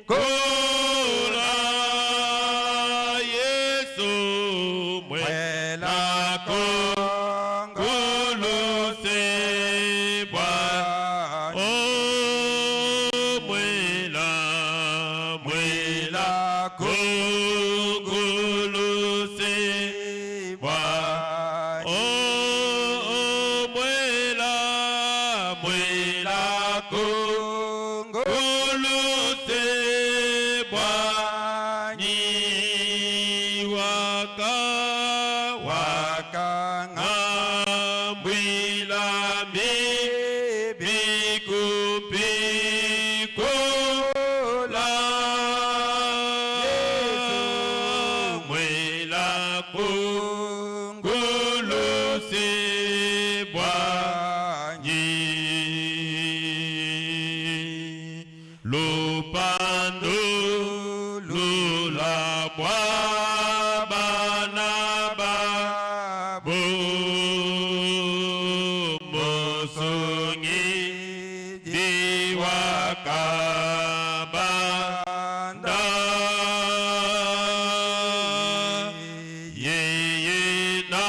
Kola Yesu mwela kongolo sebwa o mwela kongolo sebwa o mwela kongolo sebwa ni waka mwila mi bikupi kola mwila kongolo sebwa ni lupando lula bwa bana babo mosongi diwakabanda yeye na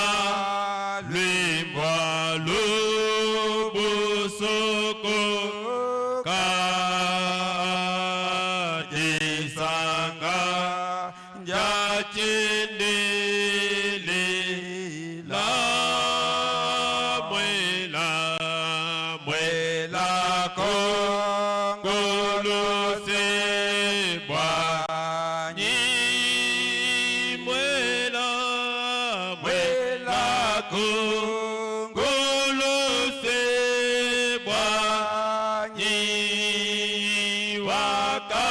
lwembwa lubusoko kajisanga njachendele la mwela kongolo sebwa ni mwela kongolo sebwa ni waka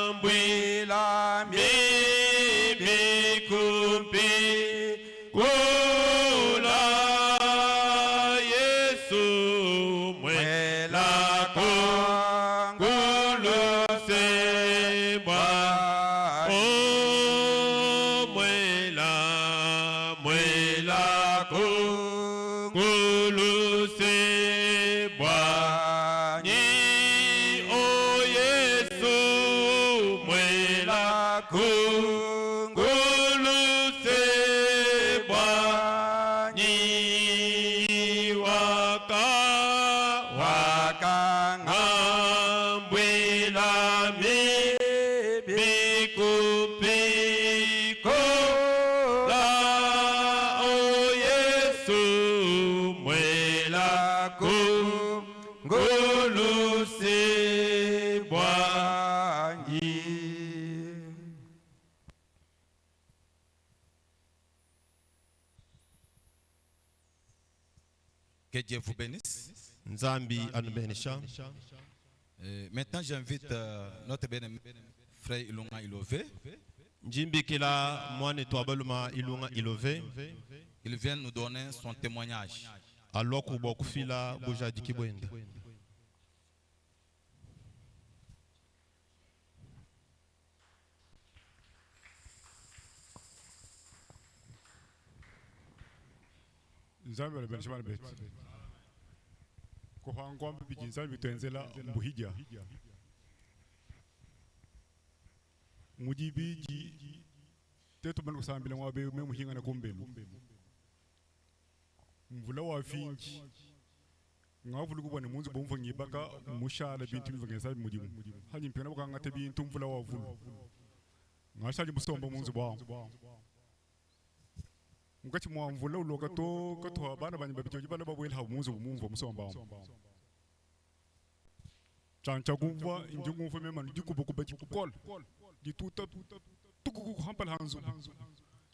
ambwila mibikumbi kola Yesu mwela kongolo sebwa o mwela kongolo sebwa ni o Yesu mwela kongolo sebwa ni waka ambwila mi bikupi kola o Yesu mwela kongolo sebwa ni. Que Dieu vous bénisse. Nzambi anubenisha. Maintenant, j'invite notre bien-aimé frère Ilunga Ilové. Njimbi kila mwane twabaluma Ilunga Ilové. Il vient nous donner son témoignage. Aloku bokufila bujadi kibwenda. Nzambi alibashimana bet. Ko hangwa bijinza bitenzela mbuhija. Mujibiji tetu banu kusambila ngwabe memuhinga na kumbelu. Mvula wa finji. Ngavulu kubona munzu bomfo ngibaka mushala bintu bivangenza mudimu. Haji mpena bakanga te bintu mvula wa vulu. Ngashaje musomba munzu bawo. Mukati mwa mvula uloka to katwa bana banye babitoji bana babwela ha munzu mumvo musomba. Chancha kuva injungu mema ndikubo kubaji kukol. Dituta tukuku hampal hanzu.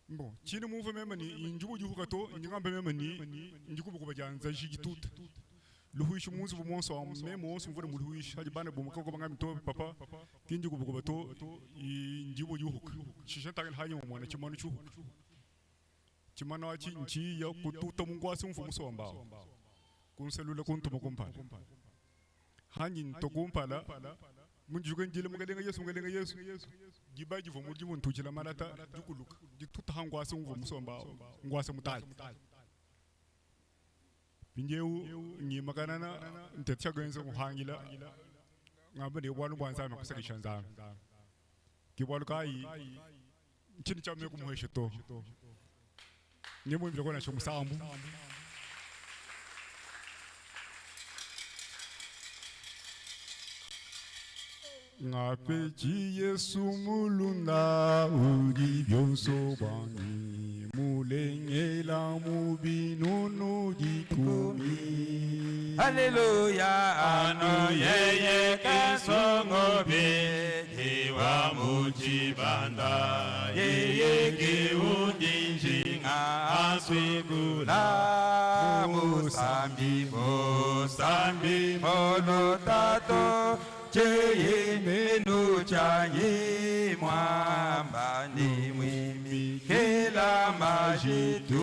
Mbo chini mumvo mema ni injubu juhuka to injingambe mema ni ndikubo kubajanza jigituta. Luhuish munzu bumonso memo simvura muluhuish haji bana bumukoko bangami to papa kinji kubo to injubu juhuka. Shishanta haji mwana chimano chuhuka. Chimano achi nchi ya kututa mungwasi mfumu ambao kunselula kuntuma kumpala hanyi ntokumpala munjuga njile mugalenga Yesu gibaji vo mudi muntu chila malata jukuluka jituta hangwasi mfumu ambao ngwasi mutai binjeu nyi makanana ntetcha genza muhangila ngabe ne bwana bwanza makusakisha nzana kibwalu kai chini cha mwe kumuhesha to nyemo mbele kwa na shomusambu ngape chi Yesu mulunda uri byonso bangi mulengela mubinono dikumi Hallelujah ano yeye kasongo be wa mujibanda yeye ke undinjinga aswigula musambi mono tato cheye menu chanyi mwamba ni mwimi kela majitu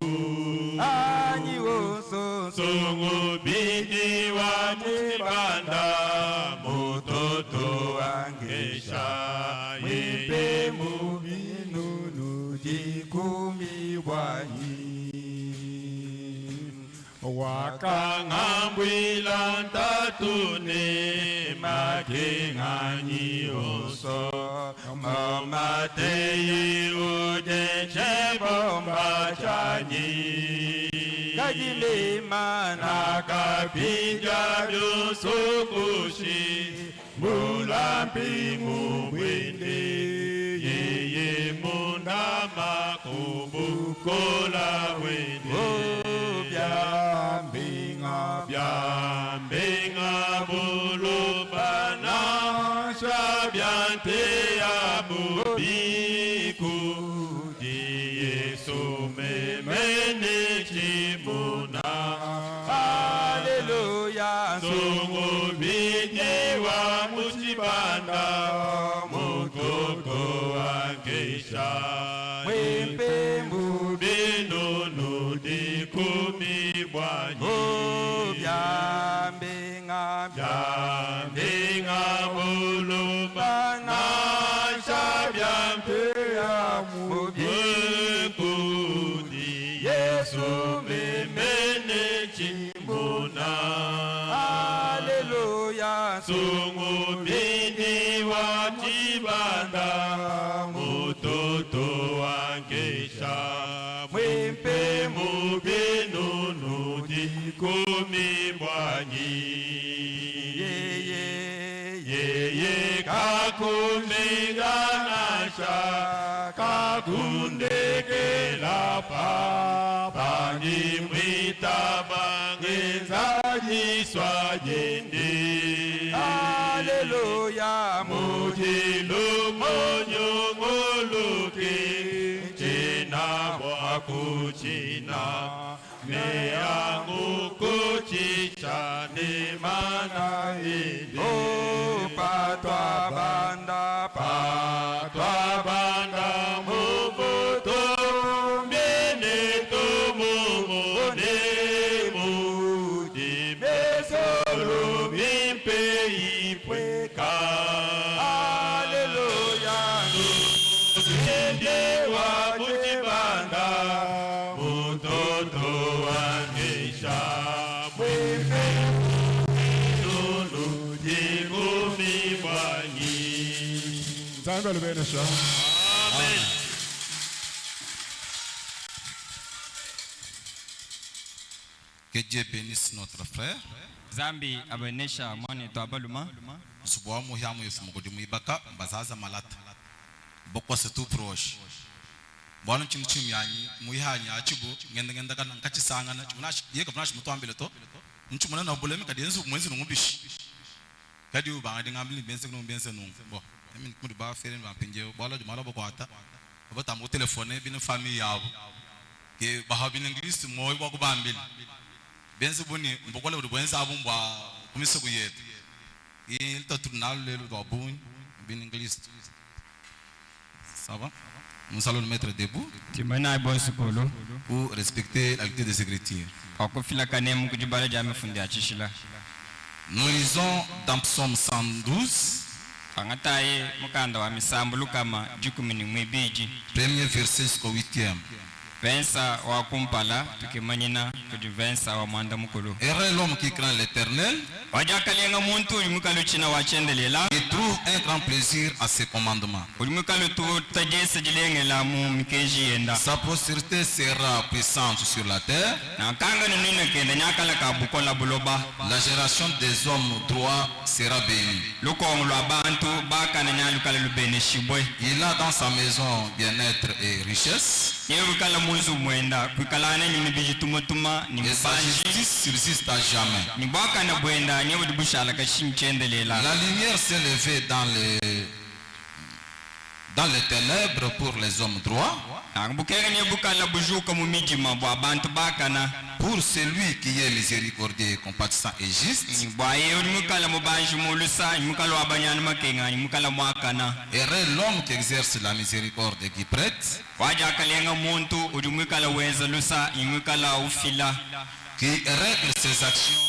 anyi oso songo bidi wa mujibanda mototo angesha mwipe mubinunu jikumi wanyi wakangambwila ntatune makenganyi oso momateyi ujenche bomba chanyi kajilimana kapija byosukushi mulampi mubwende yeye munda makubukola wende byambinga bulubana shabyante ya mubiku di Yesu memene chimuna Hallelujah songo bidi wa musibanda mukoko angesha mwipe mubinono dikumi bwanyi byambinga bulubana shabyampe ya mubiku di Yesu memene chimbona Hallelujah songo bidi wa chibanda mutoto angesha mwipe mubinono dikumi bwanyi yeye kakumiganasha kakundekela bani mwita bangenzajiswa jende Hallelujah mujilumonyongoluke chena bwakuchina meyangu kuchichane mana ende patwa banda mubuto mbene tumumone mudimesolo mimpe ipweka Hallelujah Ende wa mujibanda mutoto angesha mwipe nunu jikumi bwanyi nzambe lubenesha Amen. Que Dieu bénisse notre frère. Zambi abonesha mwana to abaluma Subuwa muhiamu yesu mugudi muibaka bazaza malata. Bokwa se tout proche. Bwana chini chimi yanyi muihanya achibu ngenda kana nkachi sanga na chimunashi yeka funashi mutu ambele to. Nchumuna na bulemi kadi yenzu mwenzi nungubishi. Kadi ubanga ngambili bense kuno bense nungu. Bo. Emi kudu ba fere ba pinje bala di mala bokwata. Abata mu telefone bina famille yabo. Ke bahabi n'English moyo kwa kubambili. Benze buni mbokole budi benze abumbwa kumiso kuyetu. Il t'a tourné le bon bien anglais. Ça va? Nous allons nous mettre debout timana ibonsukulu pour respecter l'activité des écritures. okufila kanemu kujibala jame fundi achishila Nous lisons dans Psaume 112, angataye mukanda wa misambu lukama jukumini mwibiji premier verset jusqu'au 8e. vensa wa kumpala tukimanyina kuji vensa wa mwanda mukulu Heureux l'homme qui craint l'Éternel wajakalenga muntu ulimukalo china wachendelela Il trouve un grand plaisir à ses commandements. ulimukalo tu tajese jilengela mu mikeji yenda Sa postérité sera puissante sur la terre. na kanga nina kenda nyakala ka bukola buloba La génération des hommes droits sera bénie. lukongo lwa bantu bakana nyalukala lubene shibwe Il a dans sa maison bien-être et richesse. yebukala munzu mwenda kwikalana nyimi bijitumotuma ni Et sa mbanji justice subsiste à jamais. ni bakana bwenda nyebudi bushala ka shinchendelela La lumière s'est levée dans les ténèbres pour les hommes droits. bukere nyebukala bujuka mu mijima bwa bantu bakana Pour celui qui est miséricordieux et compatissant et juste. bwaye ulimukala mubanji mulusa imukala wabanyana makenga imukala mwakana Heureux l'homme qui exerce la miséricorde et qui prête, wajakalenga muntu ulimukala weza lusa imukala ufila qui règle ses actions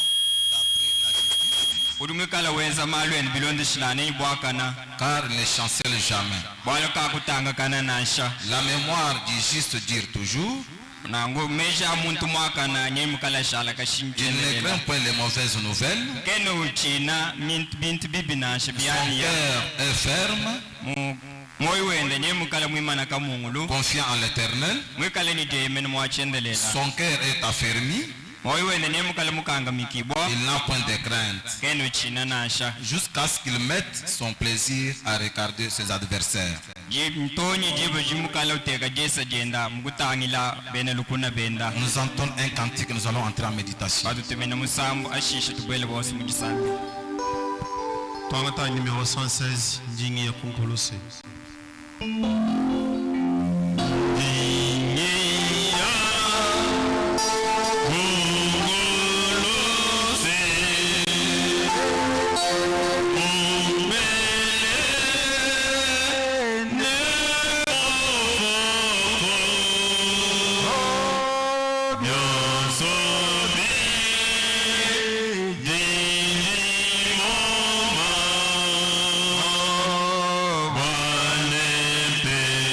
d'après la justice, ulimukala weza malwen bilonde shilane ibwakana car il ne chancelle jamais. bwalo kakutanga kana nasha La mémoire du juste dure toujours. nango meja muntu mwakana nyemukala shala ka Il ne shinchendelela craint point les mauvaises nouvelles. kene uchina bintu bibinasha Son byaniya cœur est ferme, moyo wenda nyemukala mwimana ka mungulu confiant en l'Éternel. mwikale ni jemene mwachendelela Son cœur est affermi. moyo wenda nyemukala mukanga mikibwa Il n'a point de crainte. kene uchina nasha Jusqu'à ce qu'il mette son plaisir à regarder ses adversaires. mtonyi jibo jimukala uteka jesa jenda mukutangila bene lukuna benda Nous entendons un cantique, nous allons entrer en méditation. batu tumena musambu ashisha tubwele bose mugisambi Twangata numéro 116 Njingi ya Kunkuluse. Vale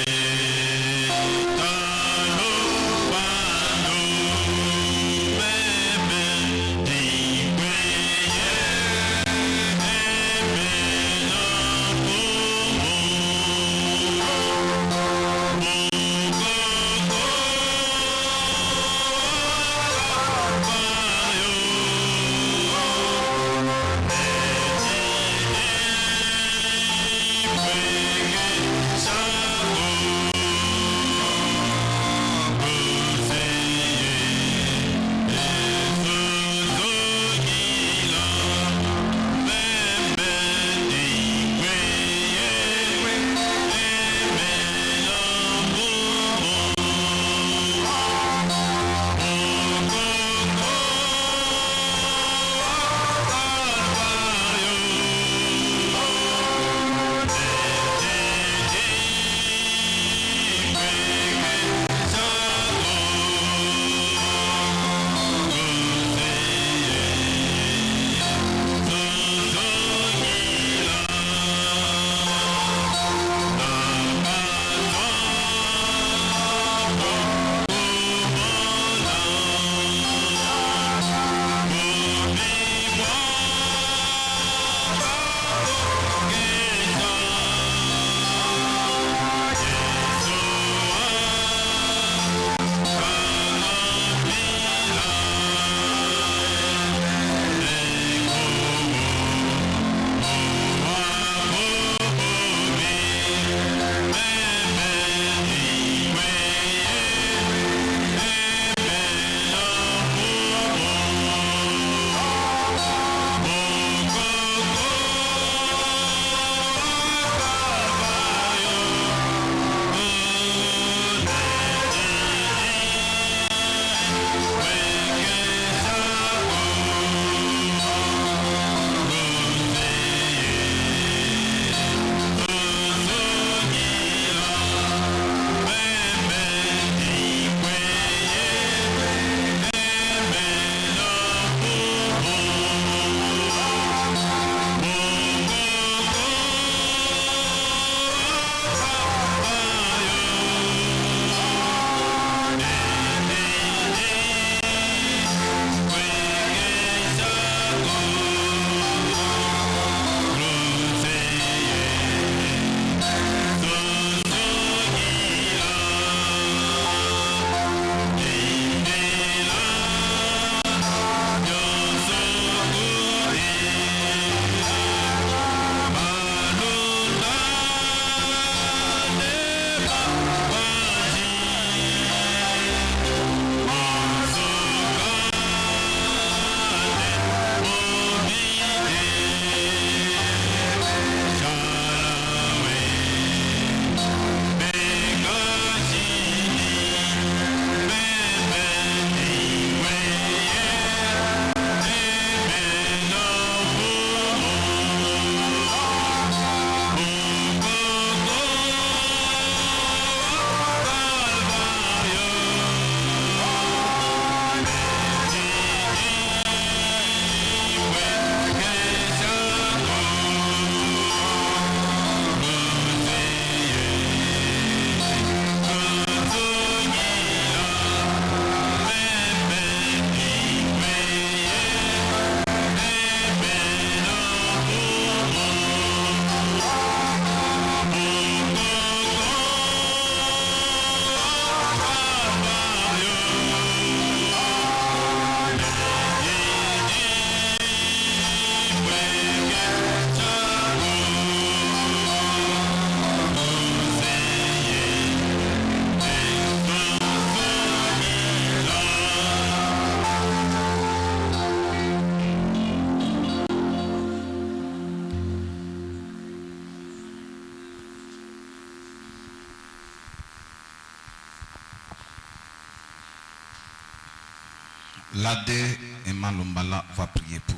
Lade et Malumbala va prier pour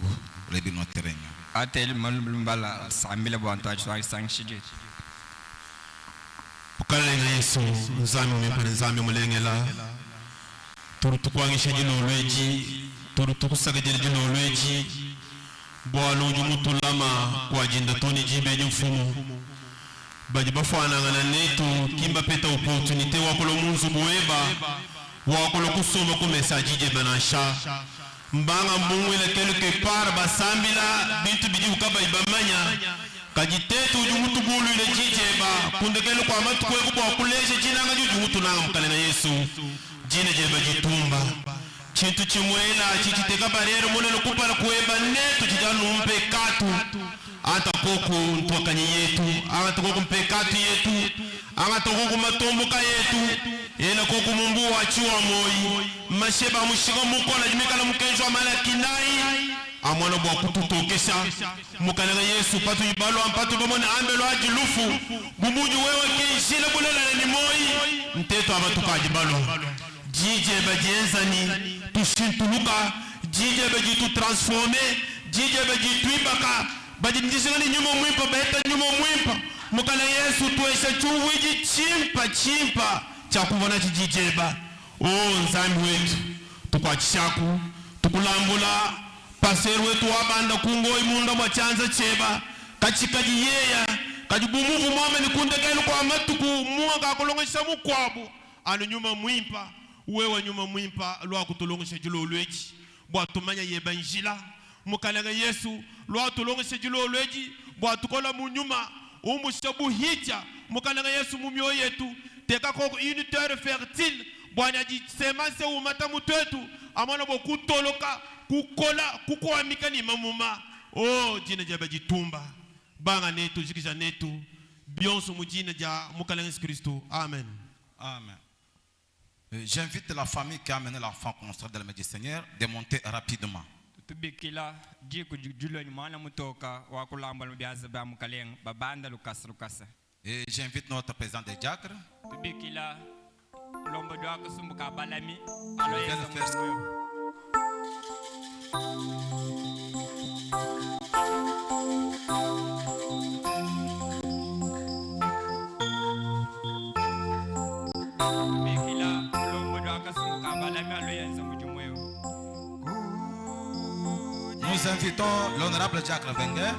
les notre réunion. Atel malumbala sambile bwanto achwa sangshije. Ukalenga Yesu nzami mwipa nzami mulengela. Turu tukwangisha jino lweji. Turu tukusagajira jino lweji. Bwalo jumutulama kwa jinda toni jibe jumfumu. Baji bafwana ngana netu kimba peta opportunité wakolo munzu buweba. Wakolo kusoma ku message je banasha. Mbanga mbungwele quelque part basambila bintu biji ukaba ibamanya. Kajitetu jumutu gulu ile jijeba kundekele kwa matu kwe kubwa kuleshe jina nga jumutu nanga mkalena Yesu jine jeba jitumba chintu chimwela chichiteka barriere mune nukupala kuweba netu chijanu mpe katu anta koku ntwakanyi yetu anta koku mpe katu yetu anta koku matomboka yetu ena koku mumbu wachiwa moi masheba mushiga muko na jimekala mkenjwa mala kinai amwana bwa kututokesha mukananga Yesu patu ibalo ampatu bomone ambelo ajilufu bumuju wewe kinshile bulela ni moi mteto abatuka ajibalo jije bajenzani tushintuluka jije bajitu transformer jije bajitwibaka bajindishingani nyuma mwimpa beta nyuma mwimpa mukana Yesu tuesha chuwiji chimpa cha kuvona chijijeba nzambi wetu tukwachishaku tukulambula pasero wetu wabanda kungo imunda mwachanza cheba kachikaji yeya kajibumuvu mwame nikundekelu kwa matuku mwanga akulongesha mukwabu anu nyuma mwimpa uwewa nyuma mwimpa lwa kutulongesha jilo ulweji bwa tumanya yeba njila mukananga Yesu lwa tulongesha jilo ulweji bwa tukola munyuma umushabu hija mukananga Yesu mumyo yetu teka koko unitere fertile bwa njisema se umata mutetu amana bo kutoloka kukola kukoa mikani mamuma jina jaba jitumba banga netu jikisha netu bionso mujina ja mukalanga Kristo amen. Amen. J'invite la famille qui a amené l'enfant construit dans le maison du Seigneur de monter rapidement. Tubikila jiku julo nyumana mutoka wa kulamba mbiaza ba mukaleng babanda lukasa. Et j'invite notre président des diacres. Tubikila lombo dwako sumbuka balami Viens de faire ça. Nous invitons l'honorable Jacques Wenger.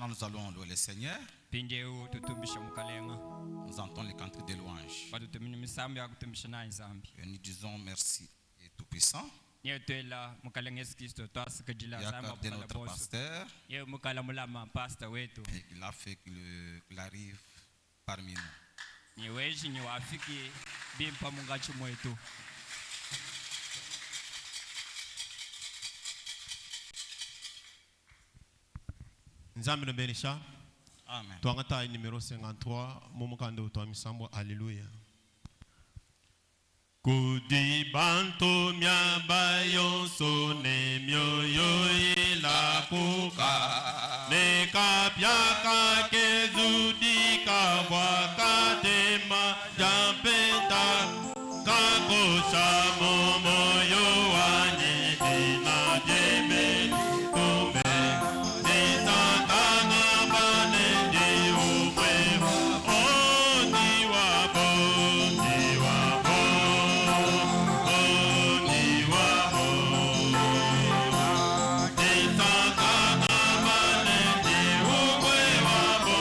Nous allons louer le Seigneur. Nous entendons les cantiques de louange. Et nous disons merci et tout puissant. Nyetwela mukaleng Yesu Kristo twasikajila Il a zamba gardé mukala notre boso. pasteur Ye mukala mulama pastor wetu. et il a fait qu'il arrive parmi nous. Ni weji ni wafiki bimpa mungachi mwetu. Nzambe nobenisha. Amen. Twangata numéro 53 momukando twa misambo haleluya. Kudi bantu myamba yonso ne myoyo ila kuka ne kapyaka kezudi kabwaka tema jampeta kakosha momoyo wanye dina jebe kumbe disatana bane di umwe oni wabo ni wabo oni wabo disatana bane di umwe wabo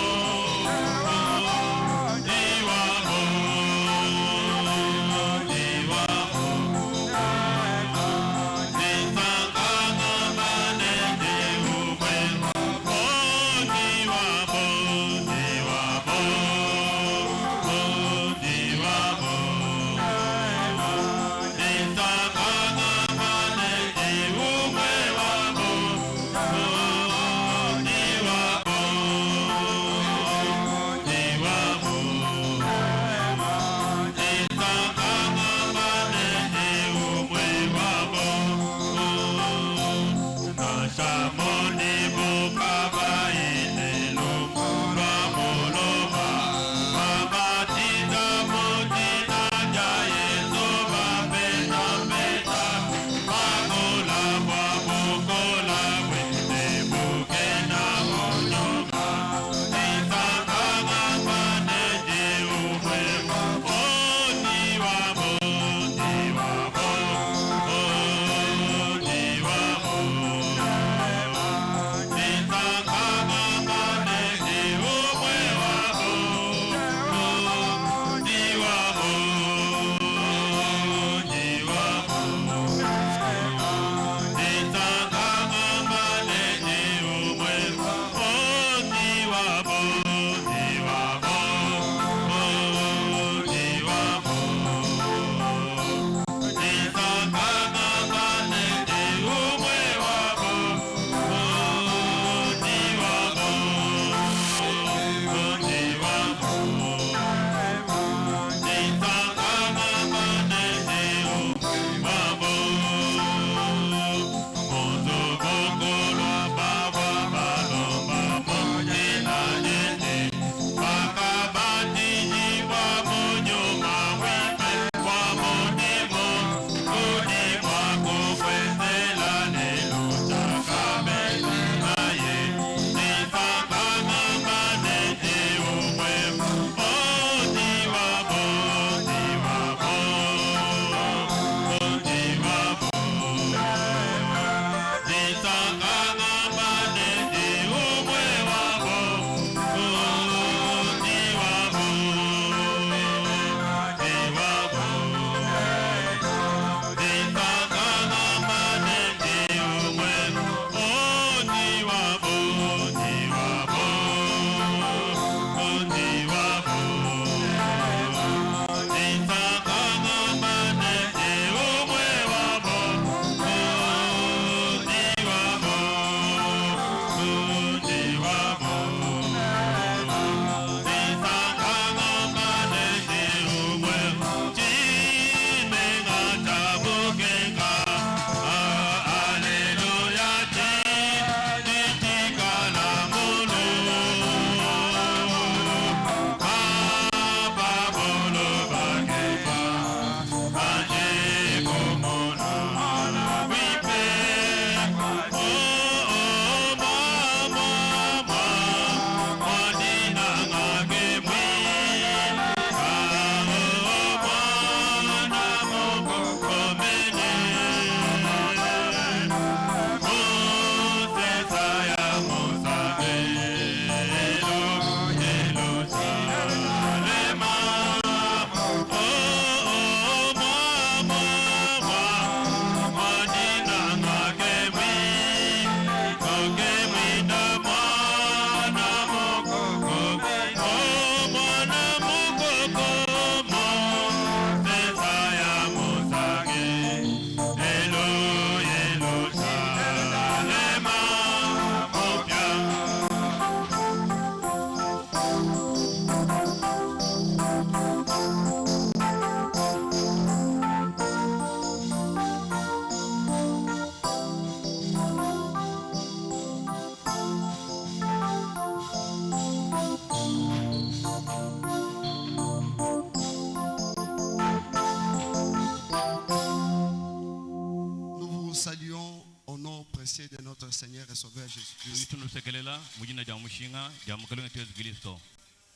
et Sauveur Jésus-Christ. Tunusekelela mu jina lya mushinga lya mukalenga Yesu Kristo.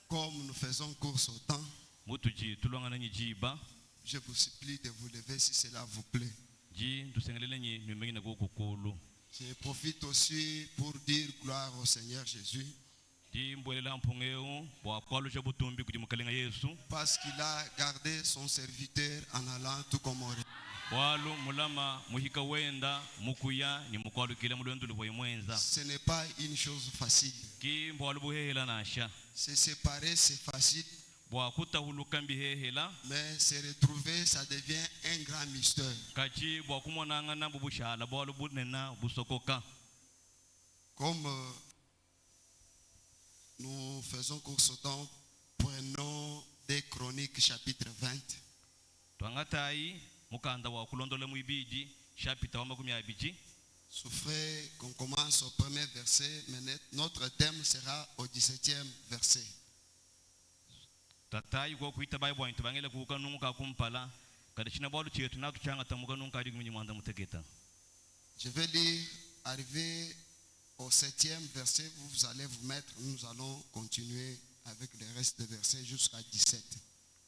Comme nous faisons course au temps, Mutuji tulongana nyi jiba. je vous supplie de vous lever si cela vous plaît. Ji tusengelele nyi numengina go kokulu. Je profite aussi pour dire gloire au Seigneur Jésus Ji mbwelela mpongeo bwa kwalo cha butumbi kuti mukalenga Yesu. parce qu'il a gardé son serviteur en allant tout comme on Walu mulama muhika wenda mukuya ni mukwalo kile mulwendo lubwe mwenza. Ce n'est pas une chose facile. Ki mbwalu buhehela nasha. Se séparer, c'est facile, Bwa kutahuluka mbihehela. mais se retrouver, ça devient un grand mystère. Kachi bwa kumonangana bubushala bwalu bunena busokoka. Comme nous faisons course au temps, prenons des Chroniques chapitre 20. Twangatai mukanda wa kulondola muibiji chapita wa makumi abiji. Souffrez qu'on commence au premier verset, mais notre thème sera au 17e verset. Tatai kwa kuita Bible ntubangela kuka nunga kumpala kada china bwalu chetu na tuchanga tamuka nunga adi kumenya mwanda mutegeta. Je vais lire, arriver au 7e verset, vous allez vous mettre, nous allons continuer avec le reste des versets jusqu'à 17.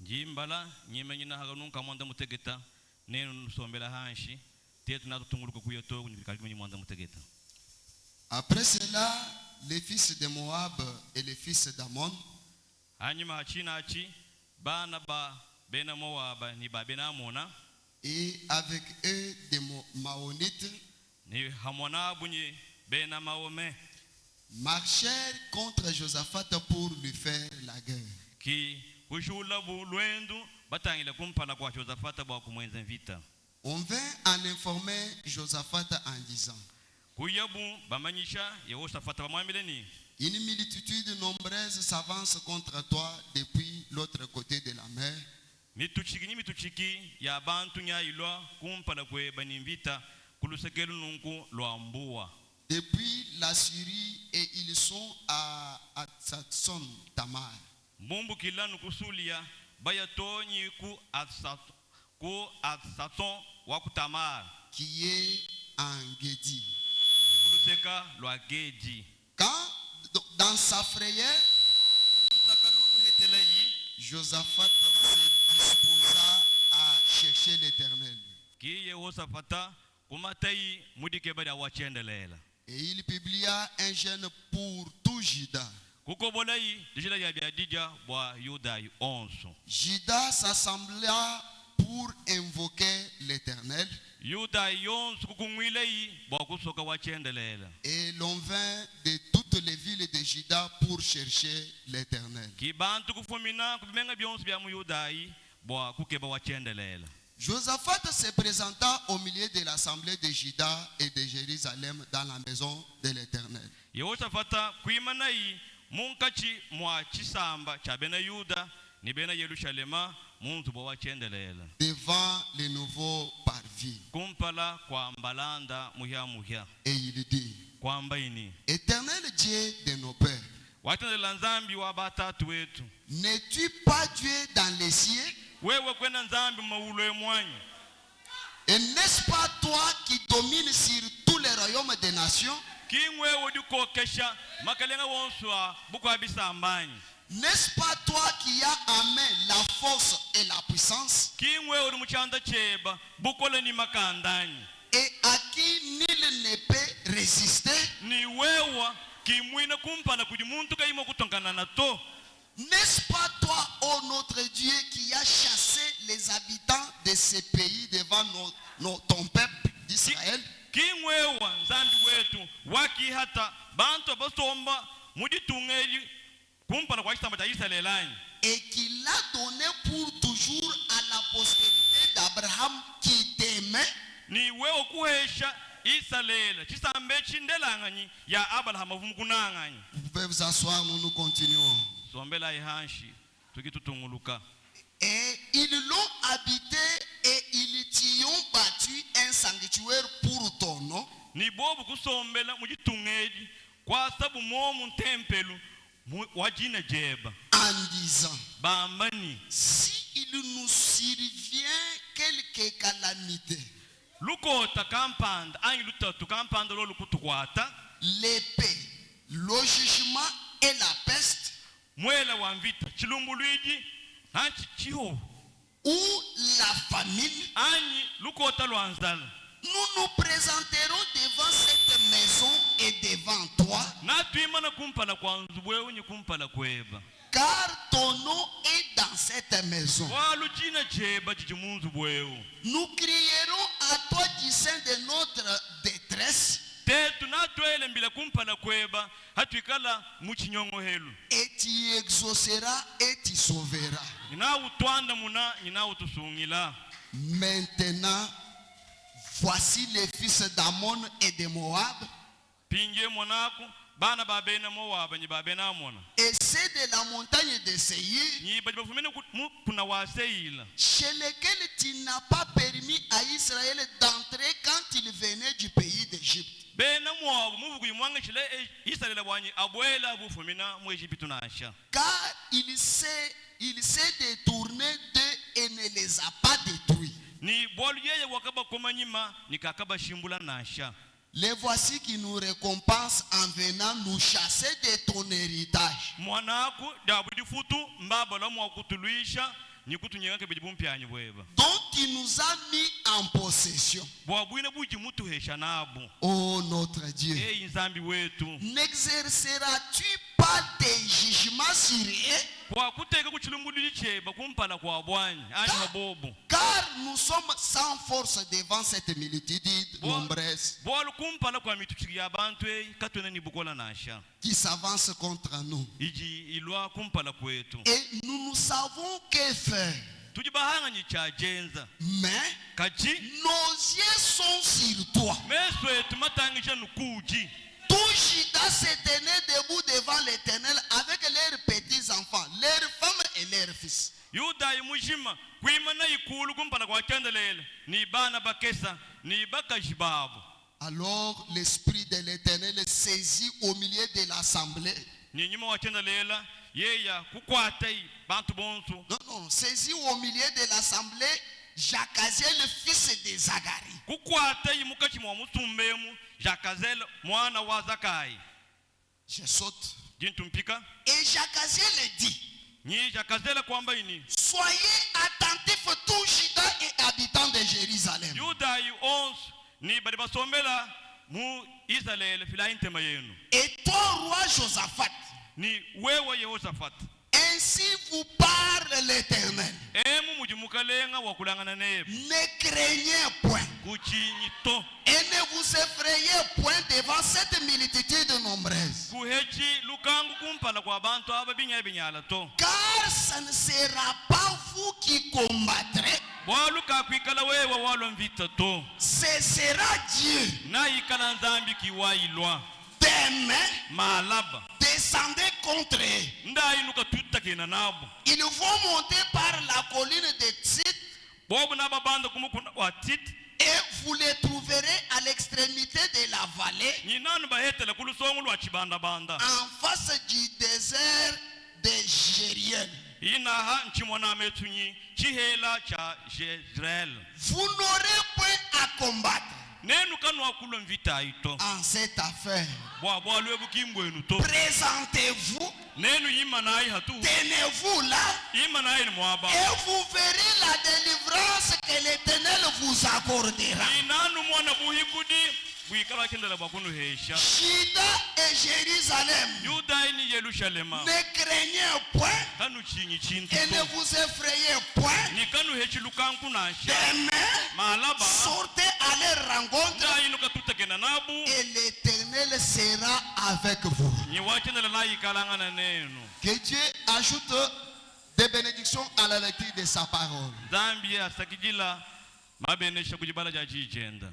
Jimbala nyimenya na haga nunga mwanda mutegeta nenu nusombela hanshi tetu na tutunguluka kuyoto kunyikali kumenya mwanda mutegeta. Après cela, les fils de Moab et les fils d'Ammon Hanyuma hachina hachi bana ba bena Moab ni ba bena Amona et avec eux des Maonites ni hamona bunyi bena Maome marchèrent contre Josaphat pour lui faire la guerre. ki kushula bulwendu batangila kumpala kwa Josafata bwa kumwenza vita. On vint en informer Josaphat en disant: Kuyabu bamanyisha Yehoshafata bamwamileni. une multitude nombreuse s'avance contre toi depuis l'autre côté de la mer. Mituchiki ya bantu nya ilwa kumpala kwe banimvita kulusekelu nunku lwambua. Depuis la Syrie et ils sont à Atsatson Tamar. Mbumbu kilanu kusulia bayatonyi ku Atsaton wa kutamar. Qui est en Gedi. Kuluseka lwa Gedi. Quand dans sa frayeur, Josaphat se disposa à chercher l'Éternel. Ki Yehoshafata kumatai mudike bada wachendelela. Et il publia un jeûne pour tout Juda. Kukobolai dijila ya biadija bwa Yudai onso. Juda s'assembla pour invoquer l'Éternel. Yudai onso kukumwilei bwa kusoka wachendelela. Et l'on vint de toutes les villes de Juda pour chercher l'Éternel. Ki bantu kufumina kubimenga byonso bya mu Yudai bwa kukeba wachendelela. Josaphat se présenta au milieu de l'assemblée de Juda et de Jérusalem dans la maison de l'Éternel. Yehoshafata kuimanai munkachi mwa chisamba cha bena Yuda ni bena Yerusalema muntu bwa wachendelela. Devant les nouveaux parvis. Kumpala kwa mbalanda muhya. Et il dit: Kwamba ini Éternel Dieu de nos pères, watendela nzambi wa batatu wetu. n'es-tu pas Dieu dans les cieux? Wewe kwena nzambi maulo emwanyi. Et n'est-ce pas toi qui domines sur tous les royaumes des nations? Kingwe wodi kokesha makalenga wonswa bukwa bisambanyi. N'est-ce pas toi qui as en main la force et la puissance? Kingwe wodi muchanda cheba bukola ni makandanyi. Et à qui nul ne peut résister? Ni wewa kimwina kumpana kudi muntu kaimo kutongana na to. N'est-ce pas toi, ô notre Dieu, qui a chassé les habitants de ces pays devant ton peuple d'Israël? Kingwewa nzambi wetu waki hata bantu basomba muditungeli kumpana kwa kitamba cha Israelani. Et qu'il a donné pour toujours à la postérité d'Abraham qui t'aimait. Ni wewe kuhesha Israel chisambe chindelanganyi ya Abraham vumukunanganyi. Vous pouvez vous asseoir, nous continuons. Sombela ihanshi tukitutunguluka. Et ils l'ont habité et ils t'y ont bâti un sanctuaire pour ton nom. Ni bobu kusombela mujitungeli kwa sababu momu tempelu wajina jeba. En disant: Bambani si il nous survient quelque calamité, lukota kampanda anyi lutatu kampanda lo lukutukwata. l'épée, le jugement et la peste, mwela wa mvita chilumbulwiji nanchi chiho ou la famine, anyi lukota lwanzala nous nous présenterons devant cette maison et devant toi, natwimana kumpala kwanzu bwewu nyi kumpala kweba car ton nom est dans cette maison. waluchina cheba chichimunzu bwewu Nous crierons à toi du sein de notre détresse, tetu natwele mbila kumpala kweba hatwikala muchinyongo helu et tu exauceras et tu sauveras. nina utwanda muna nina utusungila. Maintenant, voici les fils d'Ammon et de Moab, Pinje monako bana babena Moab nyi babena Amona et ceux de la montagne de Séir, nyi bajibafumene kuna waseila chez lesquels tu n'as pas permis à Israël d'entrer quand il venait du pays d'Égypte. bena Moab muvugu imwanga chile Israela wanyi abwela bufumina mu Egypte nasha Car il s'est détourné d'eux et ne les a pas détruits. ni bolu yeye wakaba komanyima nikakaba shimbula nasha. Les voici qui nous récompensent en venant nous chasser de ton héritage. Mwanako dabudi futu mbabala mwa kutuluisha nikutunyanga kebijibumpyanyi bweba Dont tu nous as mis en possession. bwabwine buji mutu hesha nabo. Oh notre Dieu, Nzambi wetu n'exerceras-tu pas tes jugements sur eux? kwa kuteka kuchilumbulili cheba kumpala kwa bwanyi ani habobo Car nous sommes sans force devant cette multitude nombreuse bolu kumpala kwa mituchiki ya bantu katwene ni bukola nasha qui s'avance contre nous. iji ilwa kumpala kwetu Et nous ne savons que faire. tujibahanga nyi cha jenza Mais kachi nos yeux sont sur toi. meso etu matangisha nukuji Tout Juda se tenait debout devant l'Éternel avec leurs petits-enfants, leurs femmes et leurs fils. yuda imujima kuimana ikulu kumpala kwa chandelele ni bana bakesa ni bakajibabu. Alors l'Esprit de l'Éternel saisit au milieu de l'assemblée. ni nyima wa chandelela yeya kukwatei bantu bonsu Non, saisit au milieu de l'assemblée Jacaziel, le fils de Zacharie. kukwatei mukachi mwa musumbemu Jakazel mwana wa Zakai Je saute. jintumpika Et Jacaziel dit, ni Jakazel kwamba ini soyez attentifs tous Juda et habitants de Jérusalem. yuda yu ons ni bari basombela mu Israel fila intema yenu Et toi, roi Josaphat, ni wewe Yehoshafat ainsi vous parle l'Éternel. emu mujimukalenga wakulangana nebe Ne craignez point kuchinyito et ne vous effrayez point devant cette multitude nombreuse. kuhechi lukangu kumpala kwa bantu aba binyala to Car ce ne sera pas vous qui combattrez, bwaluka kwikala wewe walwa mvita to ce sera Dieu. na ikala nzambi kiwailwa Demain, malaba descendez contre eux. ndainuka tutakena nabo Ils vont monter par la colline de Tsit bobu nababanda kumukuna watit et vous les trouverez à l'extrémité de la vallée, ni nanu bahetela kulusongo lwa chibanda banda en face du désert de Jériel. inaha nchimwana metunyi chihela cha Jezreel Vous n'aurez point à combattre nenu kanu akulwa mvita ito en cette affaire. bwa lwebu kimbwenu to Présentez-vous, nenu yimana ai hatu tenez-vous là, yimana ai mwaba et vous verrez la délivrance que l'Éternel vous accordera. inanu mwana buhikudi bwikala kendela bwakunu hesha Juda et Jérusalem, yuda ini Yerusalema ne craignez point kanu chinyi chintu et ne to vous effrayez point. ni kanu hechi lukanku nasha Demain, malaba sortez à leur rencontre ndainuka tutakena nabu et l'Éternel sera avec vous. ni wachendela na ikalangana nenu Que Dieu ajoute des bénédictions à la lecture de sa parole. zambi asakijila mabenesha kujibala ja jijenda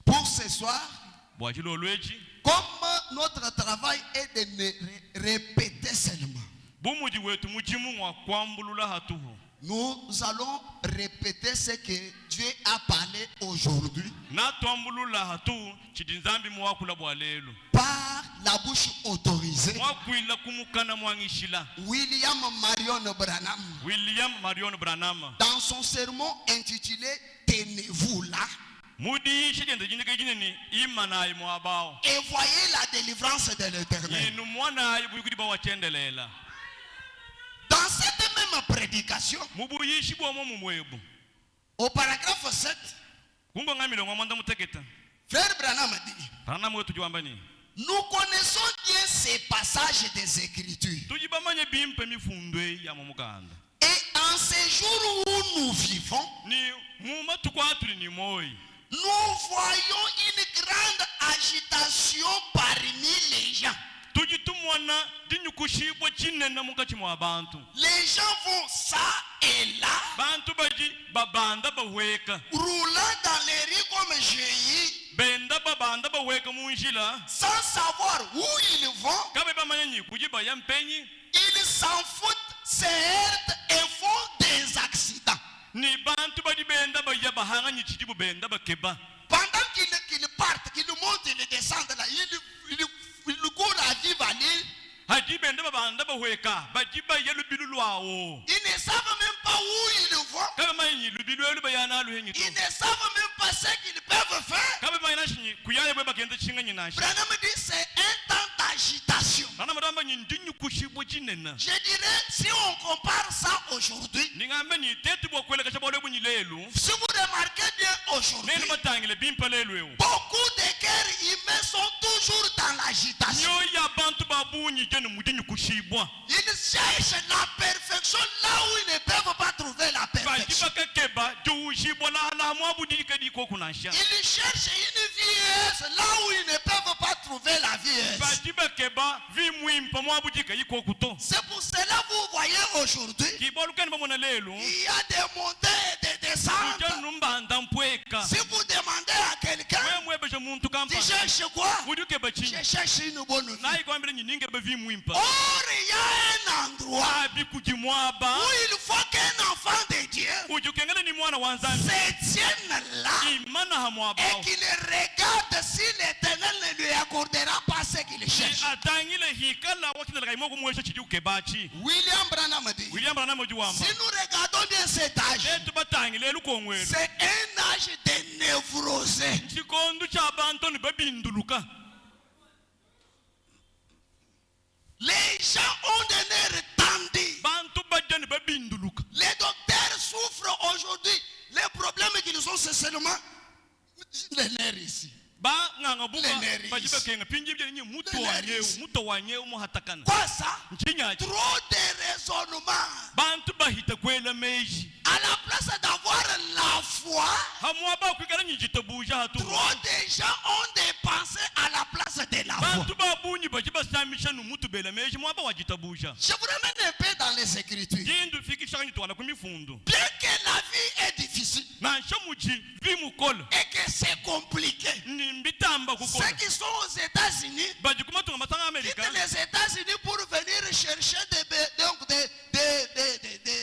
Pour ce soir, bwachilo lwechi comme notre travail est de ne répéter seulement, bumuji wetu muchimu wa kwambulula hatuhu nous allons répéter ce que Dieu a parlé aujourd'hui na twambulula hatu chidi nzambi mwakula bwalelo par la bouche autorisée. mwakwila kumukana mwangishila William Marion Branham, William Marion Branham dans son sermon intitulé Tenez-vous là, mudi shigende jinike jineni imana imo abao Et voyez la délivrance de l'Éternel. yinu mwana ibuyukudi bawachendelela Dans cette même prédication, mubuyishi bwomo mumwebu au paragraphe 7, kumbo ngamilo ngomanda muteketa Frère Branham dit, rana mwetu juambani nous connaissons bien ces passages des Écritures. tujibamanye bimpe mifundwe ya mumuganda Et en ces jours où nous vivons, ni muma tukwatuli ni moi nous voyons une grande agitation parmi les gens. tujitumwana dinyukushibwa chinena mukati mwa bantu Les gens vont ça et là, bantu baji babanda baweka roulant dans les rues comme Jéhi, benda babanda baweka munjila sans savoir où ils vont. kabe bamanyanyi kujiba ya mpenyi Ils s'en foutent, se heurtent et font des accidents. ni bantu baji benda baya bahanga nyichijibu benda bakeba Pendant qu'ils partent, qu'ils montent, ils descendent là, ils courent à vivre à l'île. haji benda babanda baweka baji baya lubilu lwawo Ils ne savent même pas où ils vont. kabe manyi lubilu elu bayana luhenyi Ils tu ne savent même pas ce qu'ils peuvent faire. kabe mayina shinyi kuyaye bwe bagenda chinga nyinashi Branham dit c'est un temps d'agitation. nana madamba nyi ndinyukushibwa chinena Je dirais, si on compare ça aujourd'hui, ningambe ni tetu bwakweleka chabole bunyi lelu si vous remarquez bien aujourd'hui, nene batangile bimpa lelu ewu beaucoup de cœurs humains sont toujours dans l'agitation. nyo ya bantu babunyi jene mudinyukushibwa Ils cherchent la perfection là où ils ne peuvent pas trouver la perfection. bakakeba juushibwa la mwabudike diko kunasha Ils cherchent une vieillesse là où ils ne peuvent pas trouver la vieillesse. bakeba vimwimpa mwabudike yiko kuto C'est pour cela que vous voyez aujourd'hui, kibolukani bamona lelu il y a des montées et des descentes. ujanumbanda mpweka Si vous demandez à quelqu'un, wemwebeje muntu tu kampa cherches quoi? udukeba Je chi cherche une bonne vie. nayikwambire nyininge bevimwimpa Or, il y a un endroit abikujimwaba où il faut qu'un enfant de Dieu ujukengele ni mwana wa nzambe se tienne là imana hamwaba et qu'il regarde si l'Éternel ne lui accordera pas ce qu'il cherche. atangile hikala wakitela kaimo kumwesha chidukeba chi William Branham dit, William Branham si ojuwamba nous regardons bien cet âge, etu batangile elukongwelu c'est un âge de névrosé. chikondo cha bantu ni babinduluka Les gens ont des nerfs tendus. bantu bajja ni babinduluka Les docteurs souffrent aujourd'hui. Les problèmes qu'ils ont, c'est seulement les nerfs ici. ba nganga buka Leneris. bajiba kenga pinji bje ni muto Leneris. wanyewu muhatakana Quoi ça? nchinyachi Trop de raisonnements. bantu bahita kwela meji À la place d'avoir la foi, hamwaba kwikala nyijitabuja hatu trop de gens ont des pensées à la place de la foi. bantu babunyi bajiba samisha numutu bela meji mwaba wajitabuja Je vous ramène un peu dans les Écritures. jindu fikisha nyitwala kumifundu Bien que la vie est difficile na nshamuji vimukola et que c'est compliqué, ni mbitamba ceux kukola qui sont aux États-Unis bajikumatunga masanga amerika quittent les États-Unis pour venir chercher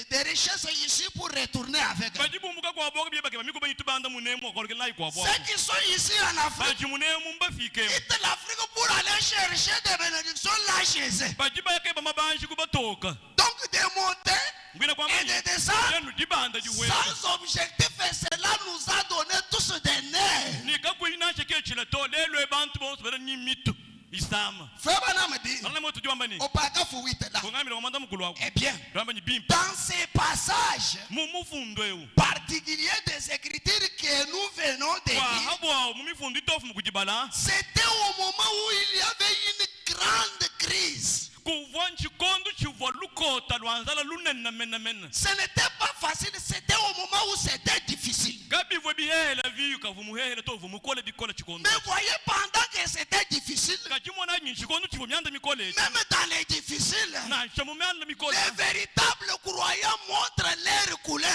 des richesses ici pour retourner avec eux. bajibumuka kwa boga bye bakeba miko banyitubanda munemo kolge nayi kwa boga Ceux qui sont ici en Afrique bajimunemu mbafike quittent l'Afrique pour aller chercher des bénédictions là chez eux. bajiba yakeba mabanji kubatoka Donc des montées ngwina kwa et des descentes yenu dibanda jiwe sans objectif, et cela nous a donné tous des nerfs. nikakwina cheke chileto lelo bantu bonse bera ni mitu isama Frère Branham dit nana moto jwambani au paragraphe 8 là, kungamira komanda mukulu wako eh bien, jwambani bimpa dans ces passages mumufundo ewu particuliers des Écritures que nous venons de kwa lire, habwa mumifundo itofu mukujibala c'était au moment où il y avait une grande crise. kuva nchikondo chiva lukota lwanzala lunena mena Ce n'était pas facile, c'était au moment où c'était difficile. kabivwe bihela viyuka vumuhehela tovu mukole dikola chikondo Mais voyez, pendant que c'était difficile, kachimona nyi chikondo chivu myanda mikole même dans les difficiles, na chamu myanda mikole les véritables croyants montrent leur couleur.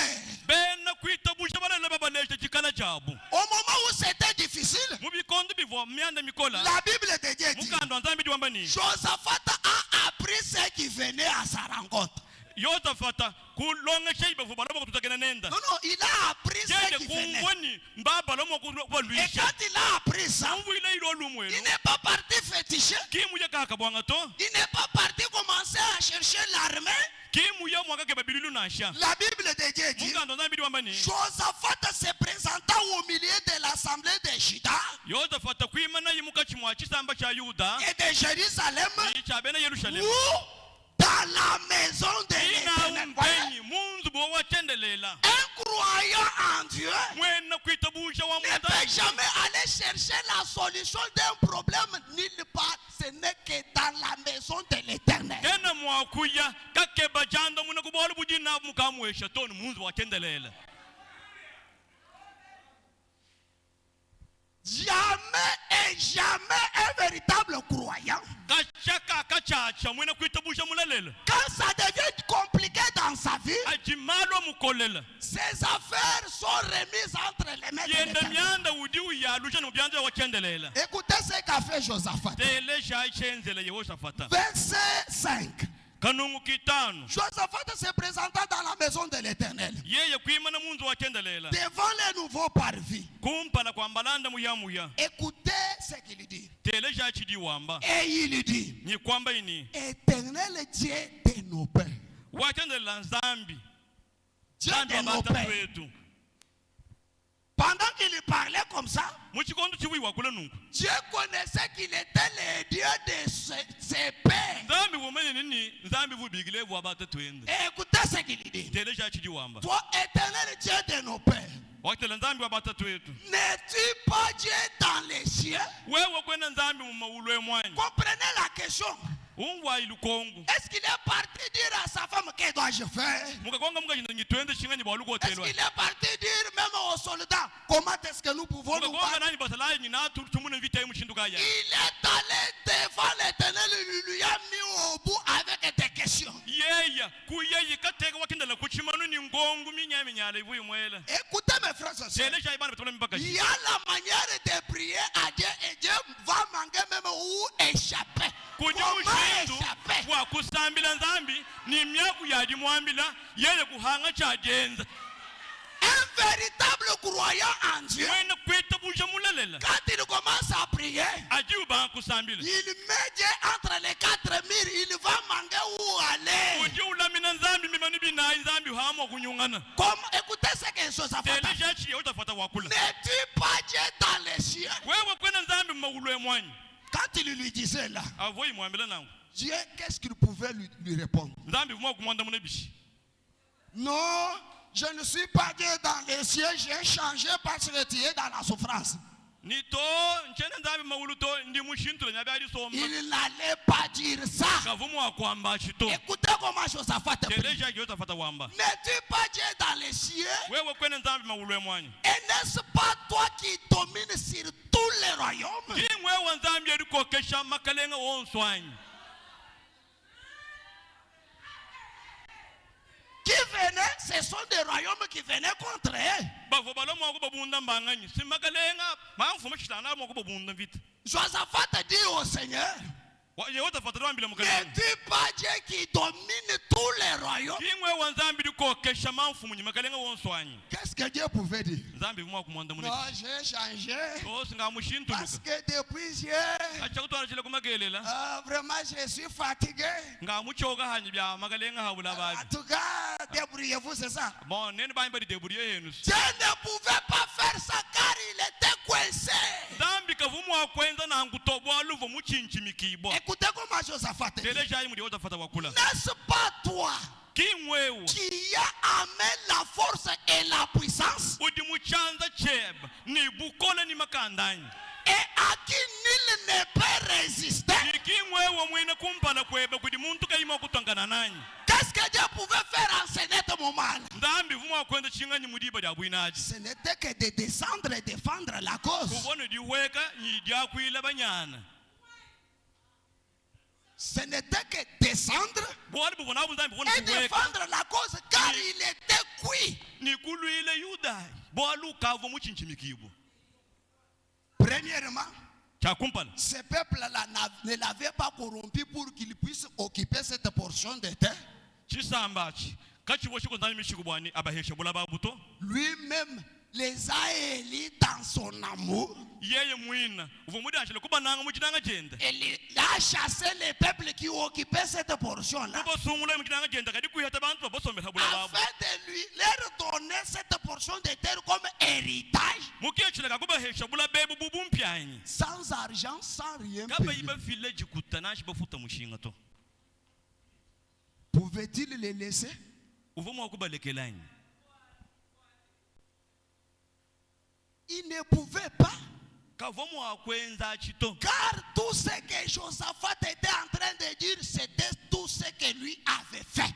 bena kwitabusha balala babalesha chikala chabu Au moment où c'était difficile, mubikondo bivwa myanda mikola la Bible de Dieu dit, mukando nzambi jwambani Josaphat a appris ce qui venait à sa rencontre. yotafata kulonga sheiba vuba nabo kututakena nenda Non, non, il a appris ce jende qui venait. kumboni mbaba lomo Et kubalwisha quand il a appris ça, mvile ilo lumwelo il n'est pas parti féticher. kimuya kaka bwanga to Il n'est pas parti commencer à chercher l'armée. kimuya mwaka ke babililu nasha La Bible de Dieu dit, mukando nzambi jwambani Josaphat se présenta au milieu de l'assemblée de Juda yozafata kwimana yimuka chimwa chisamba cha yuda et de Jérusalem ichabena yerusalemu ou dans la maison de l'Éternel. inaupenyi munzu bwo wachendelela Un croyant en Dieu mwena kwitabusha wa ne muta peut jamais aller chercher la solution d'un problème nulle part. Ce n'est que dans la maison de l'Éternel. tena mwakuya kakeba jando muna kubola bujina mukamwesha tonu munzu wachendelela Jamais et jamais un véritable croyant. kachaka kachacha mwena kwitabusha mulalela Quand ça devient compliqué dans sa vie, ajimalo mukolela ses affaires sont remises entre les mains de yenda l'Éternel. myanda udi uyalusha nobyanza wachendelela Écoutez ce qu'a fait Josaphat. tele shaichenzela yehoshafata Verset 5. kanungu kitano Josaphat se présenta dans la maison de l'Éternel. yeye kwimana munzu wachendelela Devant les nouveaux parvis. kumpala kwambalanda muyamuya Écoutez ce qu'il dit. tele shachidiwamba Et il dit, ni kwamba ini Éternel Dieu de nos pères. wachendelela nzambi Dieu nzambi de nos wabatatu pères. wetu Pendant qu'il parlait comme ça, muchikondo chiwiwa kule nungu Dieu connaissait qu'il était le Dieu de ses pères. nzambi vumenye nini nzambi vubigile wabatatu wende Et écoutez ce qu'il dit. tele shachidiwamba Toi, éternel Dieu de nos pères, wakitela nzambi wabatatu wetu n'es-tu pas Dieu dans les cieux? wewe kwena nzambi mumaulu emwanyi Comprenez la question. ungwayi lukongo Est-ce qu'il est parti dire à sa femme, que dois-je faire? mukakwanga mukachinda ngitwende chinga Est-ce nyibalukotelwa qu'il est parti dire même aux soldats, comment est-ce que nous pouvons nous mukakwanga battre? nani basalayi nyina tumune vita imushinduka ya Il est allé devant l'Éternel, il lui a mis au bout avec des questions. yeya kuyeyi kateka wakindala kuchimanu ni ngongu minyaminyala ivuyi mwela Écoutez mes frères et sœurs. tele shayibana betula mipaka Il y a la manière de prier à Dieu et Dieu va manquer même où échapper. kuja Comment ushindu échapper? wa kusambila nzambi ni myaku yadi mwambila yeye kuhanga chajenza Un véritable croyant en Dieu, mwena kwitabusha mulalela quand il commence à prier, ajiuba kusambila il met Dieu entre les quatre murs, il va manquer où aller. uji ulamina nzambi mimani binayi nzambi hamo kunyungana Écoutez ce que Josaphat a tele fait. shachi utafata wakula N'es-tu pas Dieu dans les cieux? wewe kwena nzambi mumaulu emwanyi Quand il lui disait là, avoyi mwambila nangu Dieu, qu'est-ce qu'il pouvait lui répondre? nzambi vumwa kumwanda munebishi Non, je ne suis pas Dieu dans les cieux, j'ai changé parce que tu es dans la souffrance. ni to nchene nzambi maulu to ndi mushintula nyabe ali somba Il n'allait pas dire ça. kavumwa kwamba chito Écoutez comment Josaphat tele prie. shachi utafata wamba N'es-tu pas Dieu dans les cieux? wewe kwena nzambi maulu emwanyi Et n'est-ce pas toi qui domines sur tous les royaumes? ingwewa nzambi erikokesha makalenga wonswanyi Qui venaient, ce sont des royaumes qui venaient contre eux. bavo balomo ko babunda mbanganyi simakalenga mamfuma chitana mo ko babunda vita Josaphat dit au Seigneur, yewe tafatwa mbila makalenga n'es-tu pas Dieu qui domine tous les royaumes? ingwewa nzambi erikokesha mamfumu makalenga wonswanyi Qu'est-ce que Dieu pouvait dire? nzambi vumwa kumwanda Non, munebishi j'ai changé. to singamushintuluka Parce que depuis hier, acha kutwala chile kumagelela vraiment, je suis fatigué. ngamuchoka hanyi bya makalenga habula En babi tout cas, débrouillez-vous, c'est ça. bon nene bani bali deburie yenu Dieu ne pouvait pas faire ça car il était coincé. nzambi kavumwa kwenza nangutobwa luvo muchinchi mikibo Écoutez comment Josaphat dit. tele shayi muri utafata wakula N'est-ce pas toi kingwewa qui a amené la force et la puissance udi muchanza cheba ni bukole ni makandanyi et à qui nul ne peut résister? ikingwewa mwine kumpala kweba kudi muntu kayima kutangana nanyi Qu'est-ce que Dieu pouvait faire en ce moment-là? nzambi vumwa kwenda chinganyi mudiba dia bwinaji Ce n'était que de descendre et défendre la cause. kubona diweka nyidya kwila banyana Ce n'était que descendre bwali bubona bunzambi bona et kuweka défendre la cause car il était cuit. ni kulwile yudai bwali ukavo muchinchi mikibo Premièrement, chakumpala ce peuple-là ne l'avait pas corrompu pour qu'il puisse occuper cette portion de terre. chisambachi kachibo chikonzani mishikubwani abaheshe bula babuto Lui-même les a élus dans son amour. yeye mwina uvumudanshile kubananga muchinanga jenda Il a chassé les peuples qui occupaient cette portion-là kubasungula muchinanga jenda kadi kuyata bantu babosomela bula babo afin de leur donner cette portion de terre comme héritage. hesha bula bebu bubumpyanyi sans argent, sans rien kaba payer. iba village kutana shi bafuta mushinga to Pouvait-il les laisser? uvumo kubalekelanyi Il ne pouvait pas. kavomo akwenza chito Car tout ce que Josaphat était en train de dire, c'était tout ce que lui avait fait.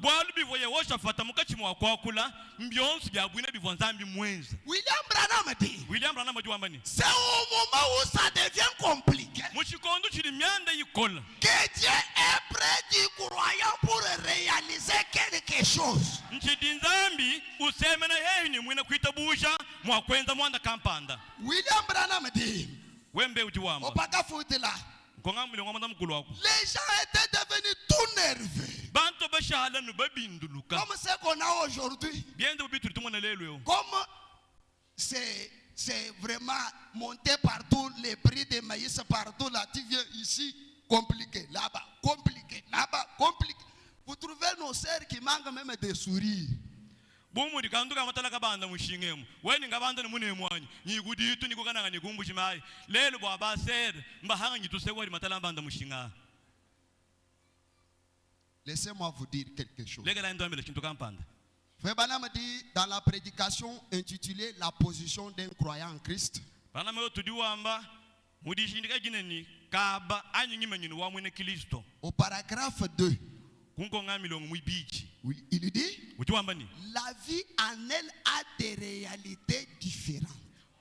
bwalu bivoye woshafata mukachimu wakwakula mbyonsu byabwine bivonzambi mwenza William Branham dit, William Branham ajuambani c'est au moment où ça devient compliqué muchikondo chili myanda yikola que Dieu est près du croyant pour réaliser quelque chose. nchidi nzambi usemena hehi ni mwina kuitabusha mwakwenza mwanda kampanda William Branham dit, wembe ujiwamba Opaka Foutela, kongamule ngomanda mkulu wako les gens étaient devenus tout nerveux. bantu bashala nu babinduluka Comme ce qu'on a aujourd'hui. byende ubituli tumwana lelwe Comme c'est vraiment monté partout, les prix de maïs partout, là, tu viens ici, compliqué, là-bas, compliqué. Vous trouvez nos sœurs qui manquent même de sourire. bomu dikanduka matala kabanda mushingemu weni ngabanda ni munemwanyi nyiguditu nikukananga nikumbushimai lelo bwa basere mbahanga nyitusekwali matala banda mushinga Laissez-moi vous dire quelque chose. legela ndombele chintu kampanda Frère Branham dit dans la prédication intitulée La position d'un croyant en Christ, bana meyo tudiwamba mudishindika jineni kaba anyingime nyini wa mwene Kristo au paragraphe 2, kunkonga milongo muibichi il dit ujiwamba ni la vie en elle a des réalités différentes.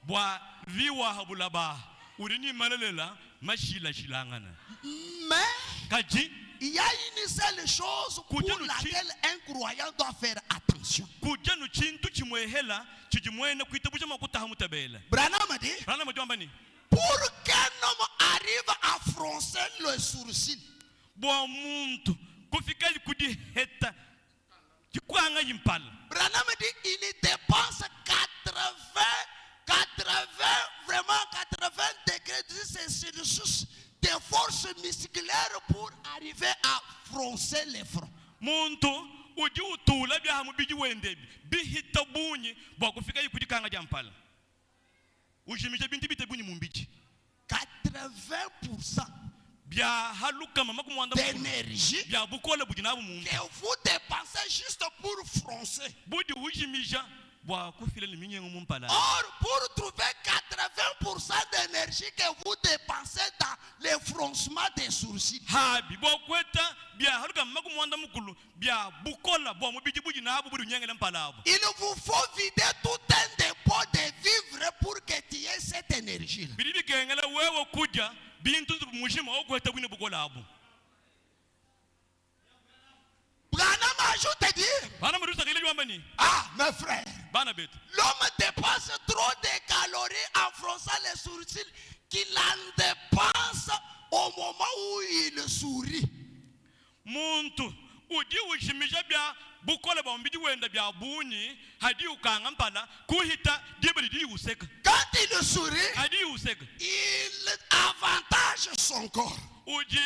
bwa viwa habulaba urini malelela mashila shilangana Mais kaji il y a une seule chose pour Kuja nuchi- laquelle un croyant doit faire attention. kujanu chintu chimwehela chijimwene kuitabusha makutaha mutabela Branham dit, bana mujiwamba ni pour qu'un homme arrive à froncer le sourcil, bwa muntu kufika kudi heta chikwanga yimpala Branham dit, il dépense 80 degrés Celsius de force musculaire pour arriver à froncer les fronts. muntu uji utula bya hamu biji wendebi bihita bunyi bwa kufika kudi kanga jampala ujimisha binti bitebunyi mumbiji 80% bya haluka mama kumwanda d'énergie bya bukola bujinabu mungu que vous dépensez juste pour froncer. budi ujimisha bwa kufile ni minyengo mumpala Or, pour trouver 80% d'énergie que vous dépensez dans le froncement des sourcils, habi bwa kweta bya haluka mama kumwanda mukulu bya bukola bwa mubiji bujinabu budi nyengele mpalabo il vous faut vider tout un dépôt de vivre pour que tu aies cette énergie-là. bidi bigengela wewe kuja bintu mushima okweta bwine bukolabo Branham ajoute et dit, bana murusa kile jwamba ni ah, mes frères, bana betu l'homme dépense trop de calories en fronçant les sourcils qu'il en dépense au moment où il sourit. muntu uji ushimisha bya bukola bwa mbiji wenda bya bunyi hadi ukanga mpala kuhita dibali di useka Quand il sourit, hadi useka il avantage son corps. uji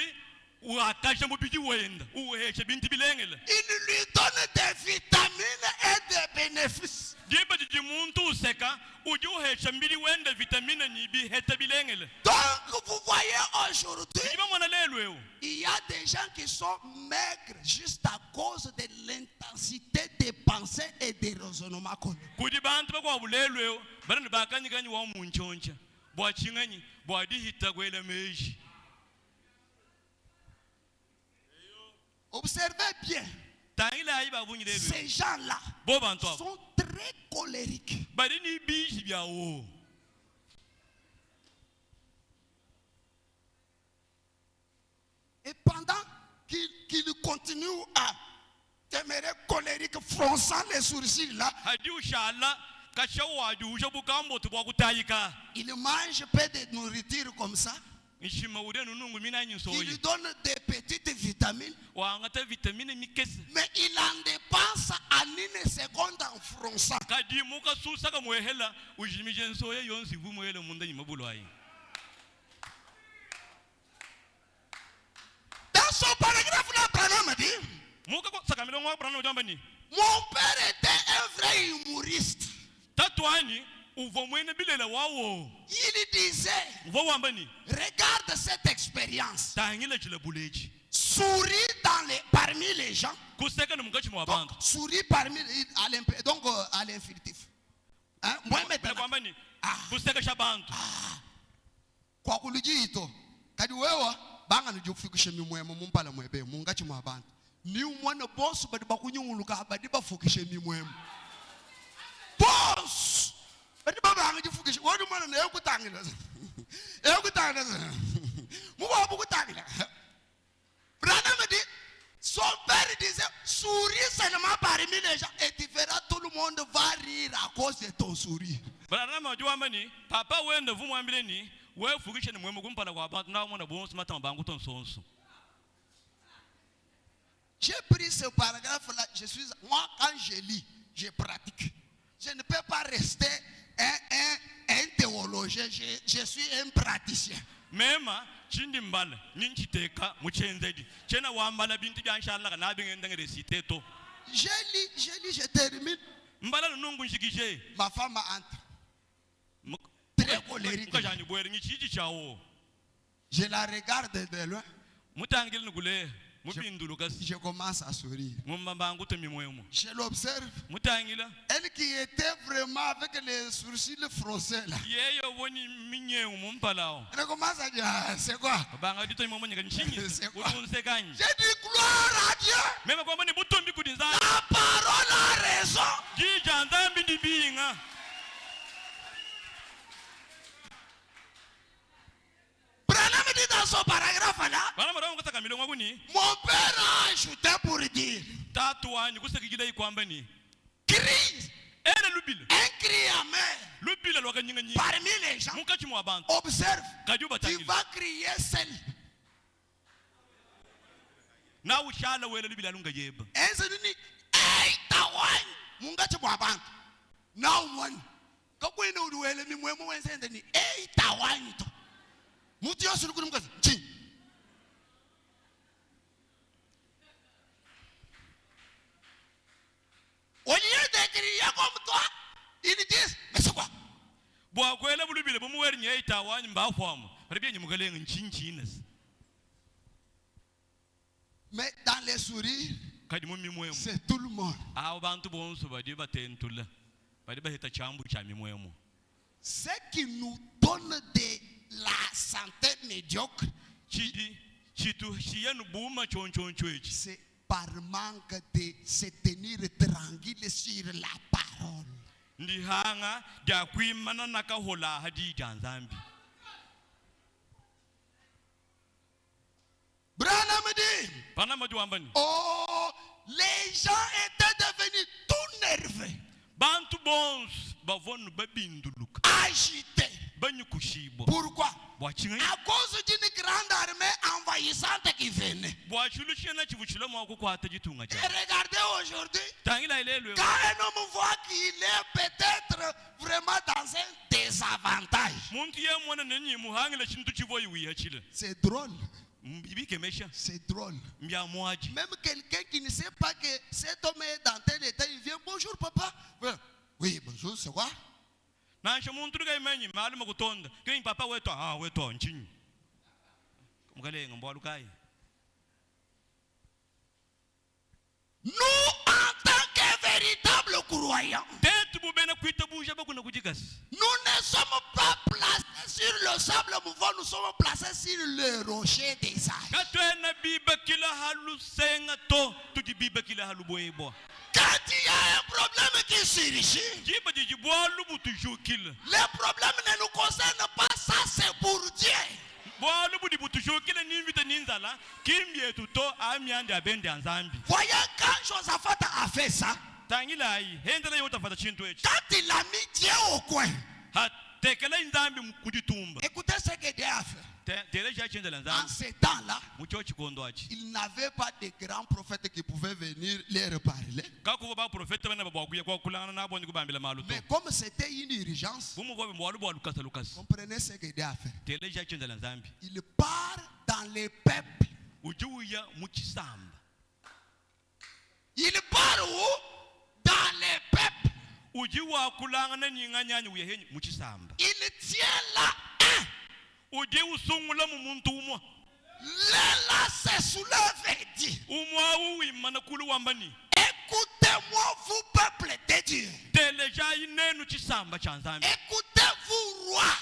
uakasha mubiji wenda uhesha binti bilengele Il lui donne des vitamines et des bénéfices. dibali di muntu useka uji uhesha mbili wenda vitamina nyibi heta bilengele Donc, vous voyez aujourd'hui, iba mwana lelwe il y a des gens qui sont maigres juste à cause de l'intensité des pensées et des raisonnements qu'on a. kudi bantu bakwa bulelwe bana bakanyikanyi wa munchoncha bwa chinganyi bwa dihita kwela meji Observez bien, tangila ayiba bunyi lelwe ces gens-là bo bantu abo sont très colériques. bali ni bishi byawo Et pendant qu'ils continuent à demeurer colériques, fronçant les sourcils là, hadi ushala kashawadi ushabukambo tubwa kutayika ils mangent peu de nourriture comme ça. nshima ure nunungu mina Ils lui nyinsoyi donnent des petites vitamines, wangata vitamine mikese mais il en dépense en une seconde en fronçant. kadi muka susa kamwehela ujimije nsoye yonsi vumwele munda nyimabulwayi Dans son paragraphe là, Branham dit, muka sakamilo ngwa brana ujamba ni mon père était un vrai humoriste. tatwani uvo mwene bilela wawo Il disait, uvo wambani regarde cette expérience. tangile chile buleji Souris parmi les gens. kuseka ni mungachi mwa bantu Donc, souris parmi donc à l'infinitif. Hein? Moi maintenant. kwambani kuseka sha bantu Kwa kulujito. Kadi wewe banga nijufukishe mimwemo mumpala mwebe mungachi mwa bantu. Ni umwana boss badi bakunyunguluka badi bafukishe mimwemo. Boss. Badi baba ngijufukishe. Wodi mwana na yokutangila. Yokutangila. Muba bukutangila. Branham dit, son père disait, souris seulement parmi les gens et tu verras tout le monde va rire à cause de ton sourire. Branham wambani papa wende vumwambile ni we fukishe ni mwemo kumpala kwa bantu na mwana bonso matamba bangu ton sonso. J'ai pris ce paragraphe-là, moi quand je lis, je pratique. Je ne peux pas rester un théologien, je suis un praticien. Mema chindi mbala ninchi teka muchenzedi chena wambala bintu bya inshallah na bingenda resite to Je lis, je termine. mbala nungu nshikije Ma femme entre. Très colérique. mukajani bwere ngichiji chawo Je la regarde de loin. mutangile ngule mubindulu kasi Je commence à sourire. mumbangu to mimwemo Je l'observe. mutangile Elle qui était vraiment avec les sourcils froncés là. yeyo woni minyewu mumpalao Elle commence à dire, ah, c'est quoi? banga dito imomo nyaka nchinyi C'est quoi? unsekanye J'ai dit gloire à Dieu. mema kwamba ni butombi kudinza La parole a raison. jija nzambi ndibinga Branham dit dans son paragraphe là, bana mara ngata kamilo ngwani mon père a ajouté pour dire, tatu wani kusekigila ikwamba ni crie, ere lubile un cri amer lubile lwakanyinga nyinga parmi les gens. mukachi mwa bantu Observe, kajuba tu tangile vas crier seul. na ushala wele lubile alunga yeba Ense nini, hey, tawany, mungachi mwabantu. Now one, kakwene uduwele mimwemo wensende ni, hey, tawany to. Muti yosu lukuni mkazi, chi. Au lieu de crier comme toi, ils disent, mais c'est quoi? bwa kwele bulubile bumuweri nyeita wani mbafwamo ribye nyimugalenga nchinchines Mais dans les sourires, kadi mumimwemo c'est tout le monde. abo bantu bonso badi batentula badi bahita chambu cha mimwemo Ce qui nous donne de la santé médiocre, chidi chitu chiyenu buma chonchoncho echi c'est par manque de se tenir tranquille sur la parole. ndi hanga ja kwimana nakahola hadi janzambi Branham dit, bana madu ambani oh, les gens étaient devenus tout nerveux, bantu bons bavonu babinduluka agités. banyukushibo Pourquoi? bwachinga À cause d'une grande armée envahissante qui venait. bwachulu chena chivuchula mwako kwata jitunga Et cha regardez aujourd'hui, tangila ilelwe quand un homme voit qu'il est peut-être vraiment dans un désavantage, muntu yemwana nenyi muhangila chintu chivoyi wiya chile c'est drôle. ibikemesha C'est drôle. mbya mwaji Même quelqu'un qui ne sait pas que cet homme est dans tel état, il vient, bonjour papa. Oui, bonjour, c'est quoi? nansho muntu likaimenyi maluma kutonda kenyi papa wetu wetu nchinyi mukalenga mbwalukai Nous, en tant que véritables croyants, tetu bubena kwita busha bakuna kujikasi nous ne sommes pas placés sur le sable mouvant, nous sommes placés sur le rocher des âges. katwena biba kila halu senga to tuji biba kila halu boyebo Quand il y a un problème qui surgit, jiba jiji bwalu butu jukila le problème ne nous concerne pas, ça c'est pour Dieu. bwalu budi butu jukila nimvita ninzala kimbyetu to amyandi abendi anzambi Voyez, quand Josaphat a fait ça, tangila ayi hendela yotafata chintu echi quand il a mis Dieu au coin, ha tekela inzambi kujitumba écoutez ce que Dieu a fait. tele chachendela En nzambi ce temps-là, mucho chikondo achi il n'avait pas de grands prophètes qui pouvaient venir leur parler. kakuva ba profeta bana babwakuya kwa kulangana nabo ndi kubambila maluto Mais comme c'était une urgence, bumu bobe mbwalu bwa lukasa lukasa comprenez ce que Dieu a fait. tele chachendela nzambi Il part dans les peuples. ujuya muchisamba Il part où? Dans les peuples. uji wakulanga na nyinganyanya uyehenyi muchisamba Il tient là. uji usungula mu muntu umwa Là se soulève et dit, umwa uwima nakulu wambani écoutez-moi, vous peuple de Dieu. teleja inenu chisamba cha nzambi Écoutez-vous, roi.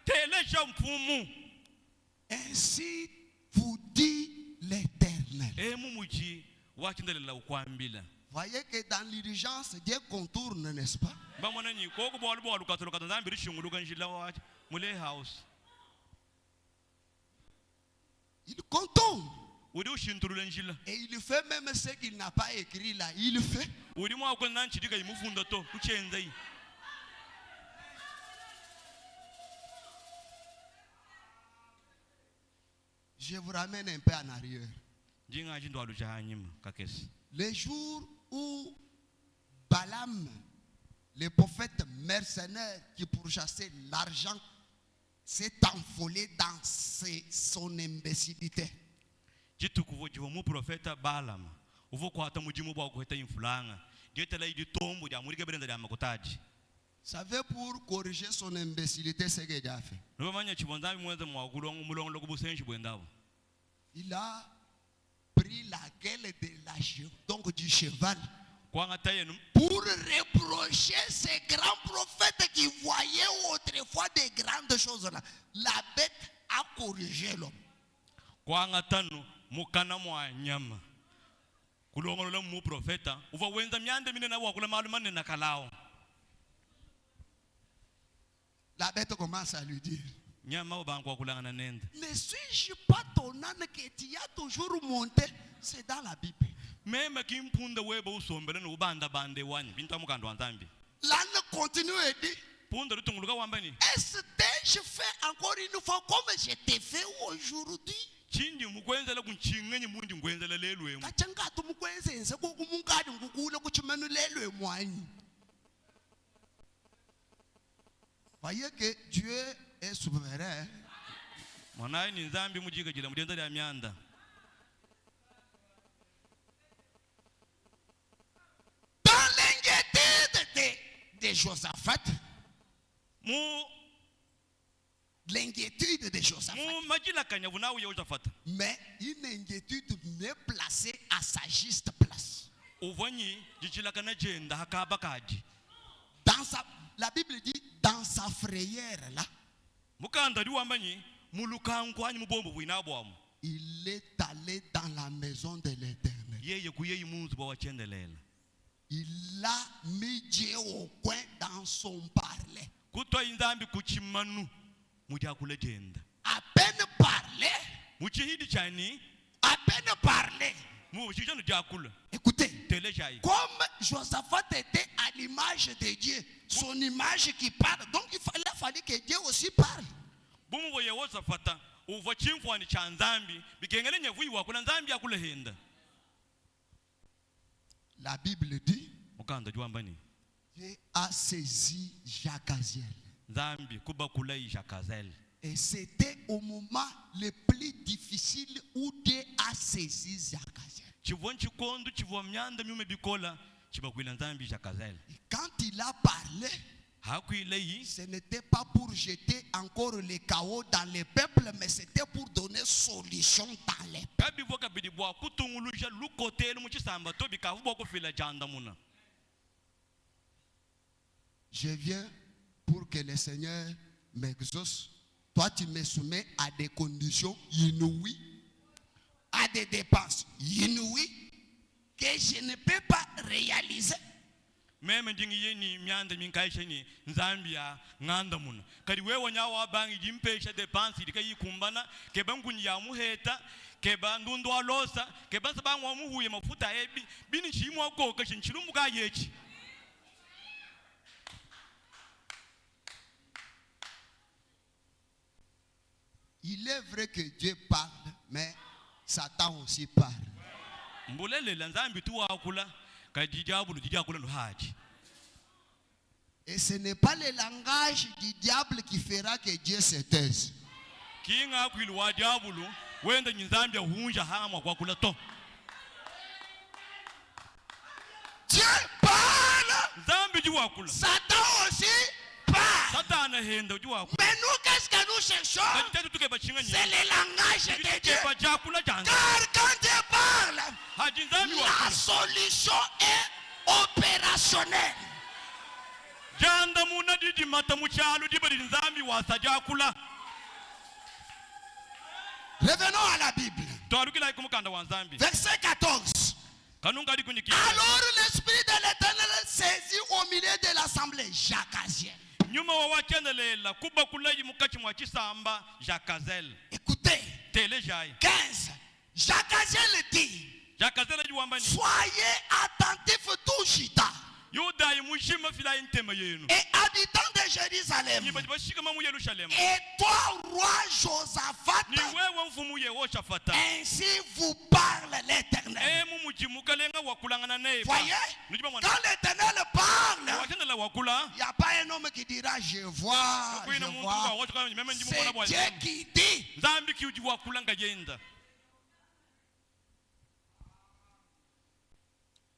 teleja mfumu Ainsi vous dit l'Éternel. muji wachindelela ukwambila Voyez que dans l'urgence, Dieu contourne, n'est-ce pas? bamwana ni koko bolu bolu katoloka nzambi rishunguluka njila wacha mule house Il contourne. udi ushintulule njila Et il fait même ce qu'il n'a pas écrit là. Il fait. udi mwakula nanchidika imufunda to kuchenza yi Je vous ramène un peu en arrière. jinga chindu alu cha hanyima kakesi Le jour où Balaam, le prophète mercenaire qui pourchassait l'argent, s'est envolé dans son imbécilité. chitukuvo jivo mu profeta Balaam uvo kwata mujimu bwa kuheta infulanga jetela idi tombo ja muri keberenda ya makutaji Vous savez, pour corriger son imbécilité, c'est ce qu'il a fait. no manya chibonza mweze mwakulongo mulongo lokubusenshi bwendabo Il a pris la gueule de donc du cheval kwanga tayenu pour reprocher ces grands prophètes qui voyaient autrefois des grandes choses là. La bête a corrigé l'homme. kwanga tanu mukana mwa nyama kulongo lo mu profeta uva wenza myande minena wakula malumane nakalao La bête commence à lui dire, nyama ubangu wakulanga na nenda ne suis-je pas ton âne que tu as toujours monté? C'est dans la Bible. mema kimpunda weba usombele no ubanda bande wani bintu amukando wanzambi L'âne continue et dit, punda lutunguluka wambani est-ce que je fais encore une fois comme je t'ai fait aujourd'hui? chindi mukwenzela kunchingenye mundi ngwenzela lelwemu Kachangatu mukwenzenze kukumungani ngukule kuchimenulelwe mwanyi. Voyez que Dieu est souverain. mwanayi ni nzambi mujika jila mudenza lya myanda Dans l'inquiétude de Josaphat, l'inquiétude de Josaphat, mu majila kanyavu nawe yozafata mais une inquiétude n'est placée à sa juste place. uvanyi jichila kana jenda hakaba kaji La Bible dit dans sa frayeur là, mukanda liwambanyi mulukangwanyi mubombo bwinabwamu il est allé dans la maison de l'Éternel. yeye kuyeyi munzu bwawachendelela Il a mis Dieu au coin dans son parler. kutwa inzambi kuchimanu mujakule jenda À peine parler, muchihidi chani à peine parler. muchichano jakula Écoutez, telejayi comme Josaphat était à l'image de Dieu, son image qui parle, donc il fallait que Dieu aussi parle. bumu boye wozafata uva chimfwani cha nzambi bikengele nyevuyi wakula nzambi yakula henda La Bible dit, mukanda liwambani Dieu a saisi Jacaziel. nzambi kuba kulayi shakazel Et c'était au moment le plus difficile où Dieu a saisi Jacaziel. chivwa nchikondu chivwa myanda myume bikola chibakwila nzambi shakazel Et quand il a parlé, hakwileyi ce n'était pas pour jeter encore le chaos dans les peuples, mais c'était pour donner solution dans les peuples. kabivo kabidi bwa kutunguluja lukotelu muchisamba to bikavu bwa kufila janda muna Je viens pour que le Seigneur m'exauce. Toi, tu me soumets à des conditions inouïes, à des dépenses inouïes que je ne peux pas réaliser. meme ndingi yeni myanda minkaisha ni nzambi ya nganda muna kadi wewe nyawa bangi jimpesha depansi dikayikumbana keba ngunyi ya muheta keba ndundu alosa keba sabangu wa muhuye mafuta ebi bini chimwa koka chinchilumbuka yechi Il est vrai que Dieu parle, mais Satan aussi parle. mbulelela nzambi tu wakula kadi jabulu jijakula no haji Et ce n'est pas le langage du diable qui fera que Dieu se taise. kinga kwili wa jabulu wenda nzambi hunja hama kwa kula to Dieu parle. nzambi wakula. Satan aussi part. Satana henda uji wakula. Mais nous, qu'est-ce que nous cherchons? Kanitetu tuke bachinga C'est le langage de Dieu. Tuke bajakula janga. Car quand Dieu parle, Hajinzambi la wakula. solution est opérationnelle. Janda muna didi mata muchalu di bari nzambi wasajakula. Revenons à la Bible. Twarukila ikumukanda wa nzambi. Verset 14. Kanunga di kunyiki. Alors l'Esprit de l'Éternel saisit au milieu de l'assemblée jacasienne. Nyuma wa wachenelela kuba kulayi mukachi mwa chisamba Jakazel. Écoutez. Tele jai. 15. Jakaziel dit. Jakazel di wambani. Soyez attentifs tout Juda. Yuda imushima fila intema yenu. Et habitants de Jérusalem. Niba bashika mu Yerusalem. Et toi, roi Josaphat. Ni wewe mfumu Yehoshafata. Ainsi vous parle l'Éternel. Voyez, quand l'Éternel parle, il n'y a pas un homme qui dira je vois. C'est Dieu qui dit.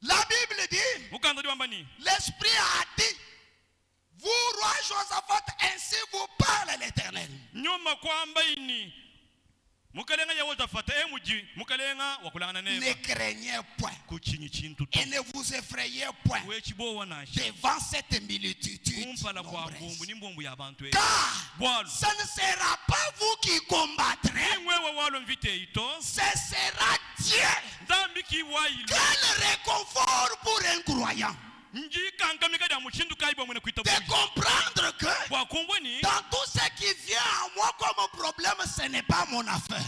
La Bible dit, l'Esprit a dit, vous, roi Josaphat, ainsi vous parle l'Éternel. Ne craignez point et ne vous effrayez point devant cette multitude nombreuse. Car ce ne sera pas vous qui combattrez, ce sera Dieu. Quel réconfort pour un croyant de comprendre que dans tout ce qui vient à moi comme problème, ce n'est pas mon affaire.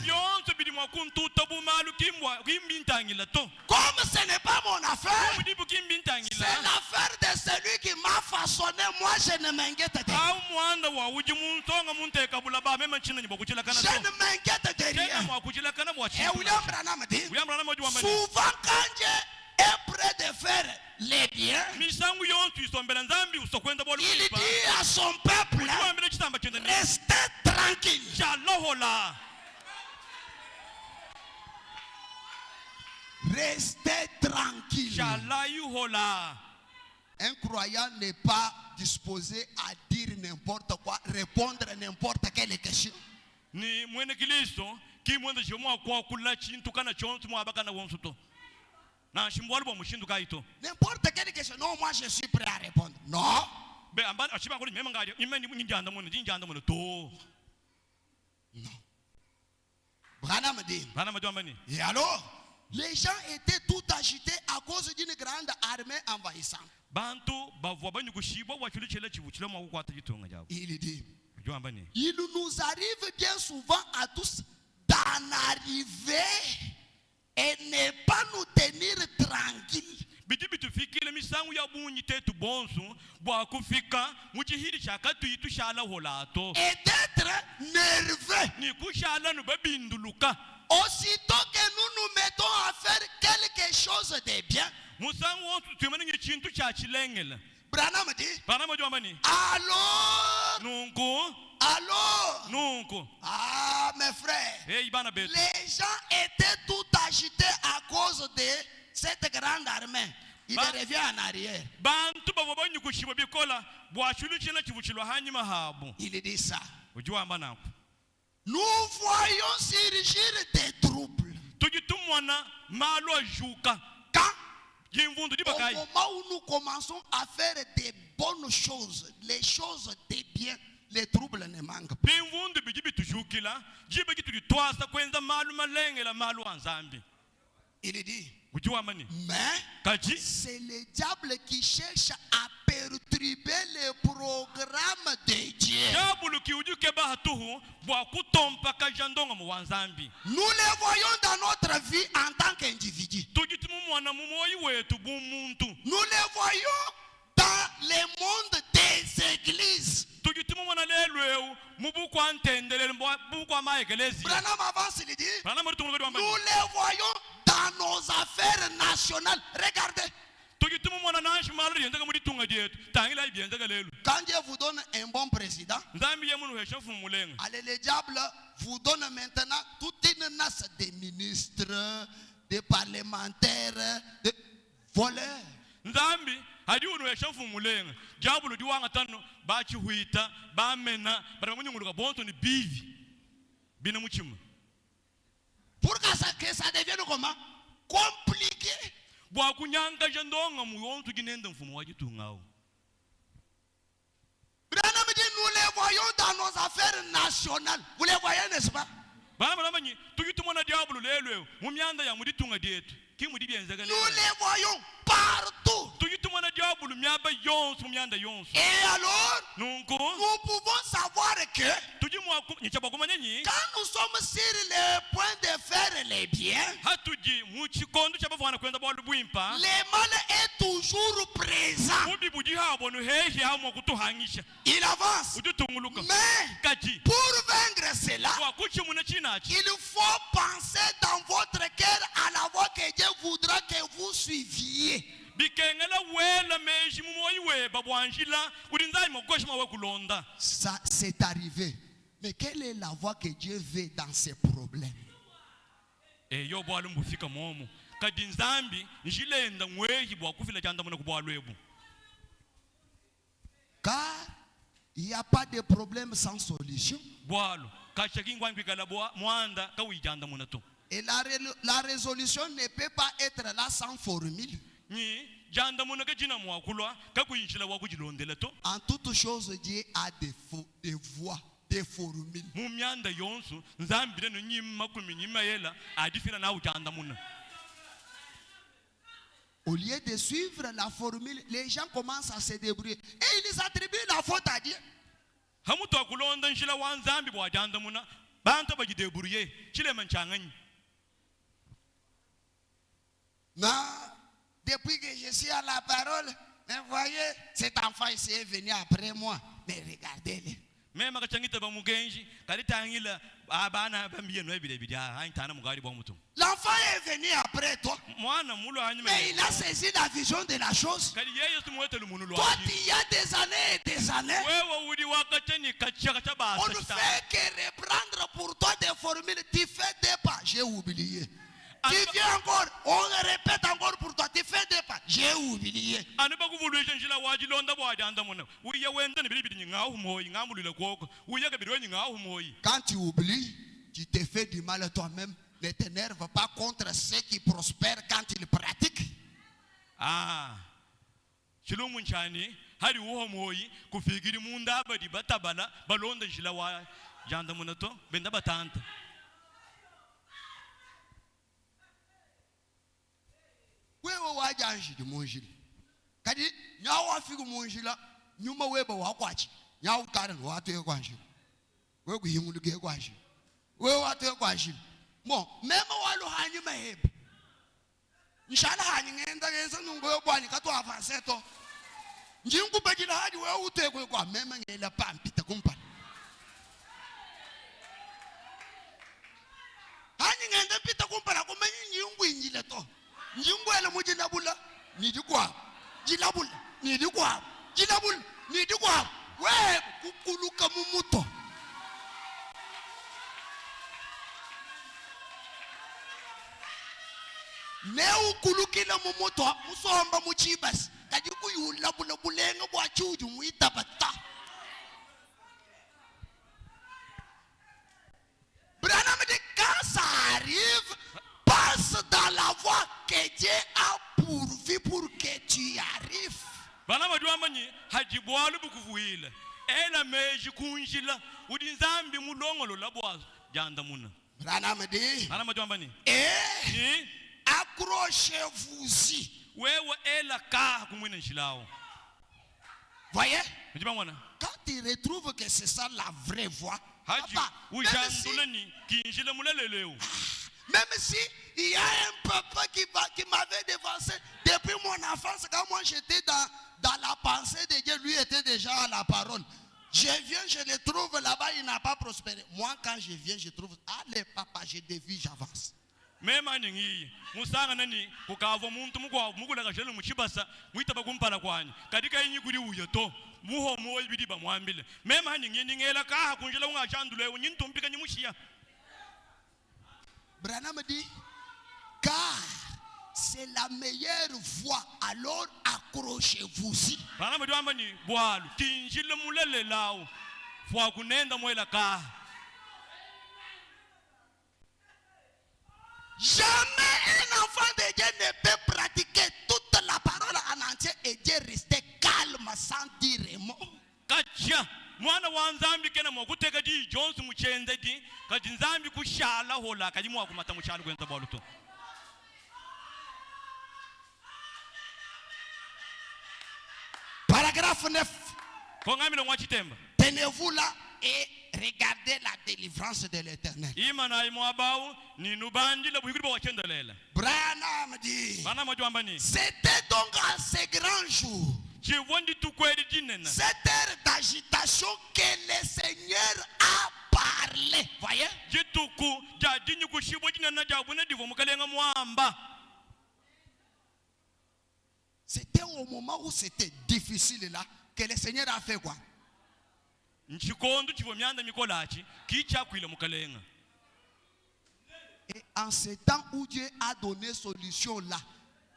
Comme ce n'est pas mon affaire, c'est l'affaire de celui qui m'a façonné. Moi, je ne m'inquiète de rien. Je ne m'inquiète de rien. Et William Branham dit, souvent quand Dieu est prêt de faire les biens, il dit à son peuple, restez tranquille. Restez tranquille. Un croyant n'est pas disposé à dire n'importe quoi, répondre à n'importe quelle question. N'importe quelle question. Non, moi je suis prêt à répondre. Non. Non. Branham dit. Et alors, les gens étaient tout agités à cause d'une grande armée envahissante. Il dit, il nous arrive bien souvent à tous d'en arriver et ne pas nous tenir tranquilles. Et d'être nerveux. Aussitôt que nous nous mettons à faire quelque chose de bien, Branham dit, allô, ah mes frères, les gens étaient tout agités à cause de cette grande armée. Il revient en arrière. Il dit ça. Nous voyons surgir des troubles. Quand au moment où nous commençons à faire des bonnes choses, les choses des biens, les troubles ne manquent pas. Il dit, mais c'est le diable qui cherche à perturber le programme de Dieu. Nous le voyons dans notre vie en tant qu'individu. Nous le voyons dans le monde des églises. Branham avance, il dit, nous les voyons dans nos affaires nationales. Regardez. Quand Dieu vous donne un bon président, allez, le diable vous donne maintenant toute une masse de ministres, de parlementaires, de voleurs. hadi unu yashafu mulenga jabu di wanga tano ba chihuita ba mena bara munyunguluka bonto ni bivi bina muchima pour que ça devienne comment compliqué. Bwa kunyanga jandonga muyontu ginenda mfumo wajitungao. Brana me dit nous les voyons dans nos affaires nationales. Vous les voyez, n'est-ce pas? Bana manyi tuyitumona diablo lelwe mumyanda ya muditunga dietu kimudi bienzega Nous les voyons partout. tuyitumona diablo myaba yonsu mumyanda yonsu. Et alors, Nunko nous pouvons savoir que tujimwa nyichaba kumanyanyi quand nous sommes sur le point de faire les biens, hatuji muchikondo chabavana kwenda bwa lubwimpa le mal est toujours présent. mubi budi habo no hehe hamo kutuhangisha Il avance. udutunguluka Mais kaji pour vaincre cela, wa kuchi muna chinachi il faut penser dans votre cœur à la voie que Dieu voudra que vous suiviez. bikengela wela meji mumoyi weba bwanjila udinzai mogoshima we kulonda. Ça, c'est arrivé. Mais quelle est la voie que Dieu veut dans ces problèmes? Yo bwalu mbufika momo kadi nzambi njilenda mwehi bwa kufila chanda muna kubwalu ebu. Car il n'y a pas de problème sans solution. Bwalu kachaki ngwangi kala bwa mwanda kawijanda muna to. Et la résolution ne peut pas être là sans formule. Ni janda muna kajina mwakulwa kakuyinchila wa kujilondela to. En toute chose, Dieu a des voies, des formules. Mumyanda yonsu nzambi leno nyima kumi nyima yela adifila na ujanda muna. Au lieu de suivre la formule, les gens commencent à se débrouiller. Et ils attribuent la faute à Dieu. Hamuto akulonda nshila wa nzambi bwa janda muna banta bajideburuye chile manchanganyi. Non, depuis que je suis à la parole, mais voyez, cet enfant ici est venu après moi. Mais regardez-le. Mema kachangita ba mugenji kalitangila abana bambiye no ebide bidia haintana mugari bwa mutu. L'enfant est venu après toi. Mwana mulo hanyuma. Mais il a saisi la vision de la chose. Kali yeye tumwete lumunu lwa. Toi, il y a des années et des années. Wewe udi wakateni kachaka chabasa. On ne fait que reprendre pour toi des formules. Tu fais des pas, j'ai oublié. Tu viens encore, on répète encore pour toi. Tu fais des pas, j'ai oublié. Aneba kuvuluisha njila wajilonda bwa janda muna. Uya wenda ni bilibidi ngahu moyi ngamulile kwoko. Uya kabirwe ngahu moyi. Quand tu oublies, tu te fais du mal à toi-même. Ne t'énerve pas contre ceux qui prospèrent quand ils pratiquent. Shilumu nchani hadi uho moyi kufikiri munda abadi batabala balonda njila wa janda muna to benda batanta. Wewe waja anjili munjili kadi nyawo afiku munjila nyuma weba wakwachi nyawo kare watu ekwanjili wewe kuhinguluke ekwanjili wewe watu ekwanjili mo mema walo hanyuma hebe nshala hani ngenda ngeza nungo yokwani katwa avance to njingu bajila hadi wewe utekwe kwa mema ngela pampita kumpa hani ngenda pita kumpala kumenyi nyingu injile to njingwele mujilabula nidikwa jilabula nidikwa jilabula nidikwa we kukuluka mumuto ne ukulukile mumuto musomba muchibasi kadi kuyulabula bulenga bwa chuju muitabata Branham dit quand ça arrive passe dans la voie que Dieu a pourvu pour que tu y arrives. Bana madwa manyi hajibwalu bukuvuile. Ela meji kunjila udinzambi mulongolo labwa janda muna. Branham dit Bana madwa mani. Accrochez-vous-y. Wewe ela ka kumwina nshilao. Voyez? Quand tu retrouves que c'est ça la vraie voie, même si il y a un papa qui m'avait dévancé depuis mon enfance, quand moi j'étais dans la pensée de Dieu, lui était déjà à la parole. Je viens, je le trouve là-bas, il n'a pas prospéré. Moi, quand je viens, je trouve, allez papa, je dévie, j'avance. Mema nyingi musanga nani kukavo muntu mukula kashelu muchibasa muitaba kumpala kwani kadika yinyi kuri uyeto muho moyi bidiba mwambile mema nyingi ngela ka kunjela unga chandule unyintumpika nyimushia. Branham dit car c'est la meilleure voie. Alors accrochez-vous-y. Bana mjwamba ni bwalu tinjile mulele lao fwa kunenda mwela ka. Jamais un enfant de Dieu ne peut pratiquer toute la parole en entier et Dieu rester calme sans dire un mot. Kacha mwana wa nzambi kena mwakuteka di Jones muchenze di kati nzambi kushala hola kadi mwakumata mushala kwenza boluto. Paragraphe 9. Kongamilo mwachitemba. Tenez-vous là et regardez la délivrance de l'Éternel. Imana imwabau ni nubandi la buyikuri ba chendelela. Branham dit, Bana mjwamba ni c'était donc à ces grands jours, chivondi tukwedi jinena. cette heure d'agitation que le Seigneur a parlé. Voyez? Jituku jadinyi kushibo jinena jabune divo mukalenga mwamba. C'était au moment où c'était difficile là que le Seigneur a fait quoi? Nchikondo chivo myanda mikolachi kicha kwile mukalenga. Et en ce temps où Dieu a donné solution là,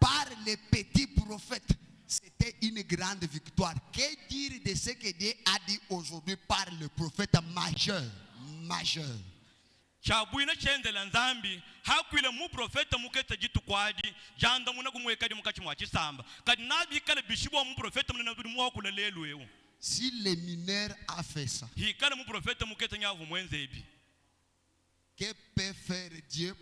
par les petits prophètes, c'était une grande victoire. Que dire de ce que Dieu a dit aujourd'hui par le prophète majeur? Majeur. Chabuina chendela nzambi hakwile mu profeta muketa jitu kwadi janda muna kumweka di mukachi mwa chisamba kadi nabi kale bishibo mu profeta muna nabudi mwa kulelelu yewu. Si le mineur a fait ça, Hi kale mu profeta muketa nyavu mwenze ebi. que peut faire Dieu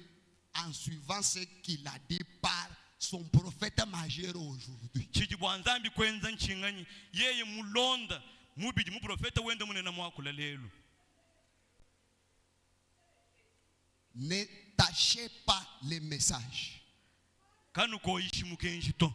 en suivant ce qu'il a dit par son prophète majeur aujourd'hui? Chijibu nzambi kwenza nchingani yeye mulonda mubidi mu profeta wende munena mwa kulelelu. Ne tâchez pas les messages. Kanuko ishi mukenjito.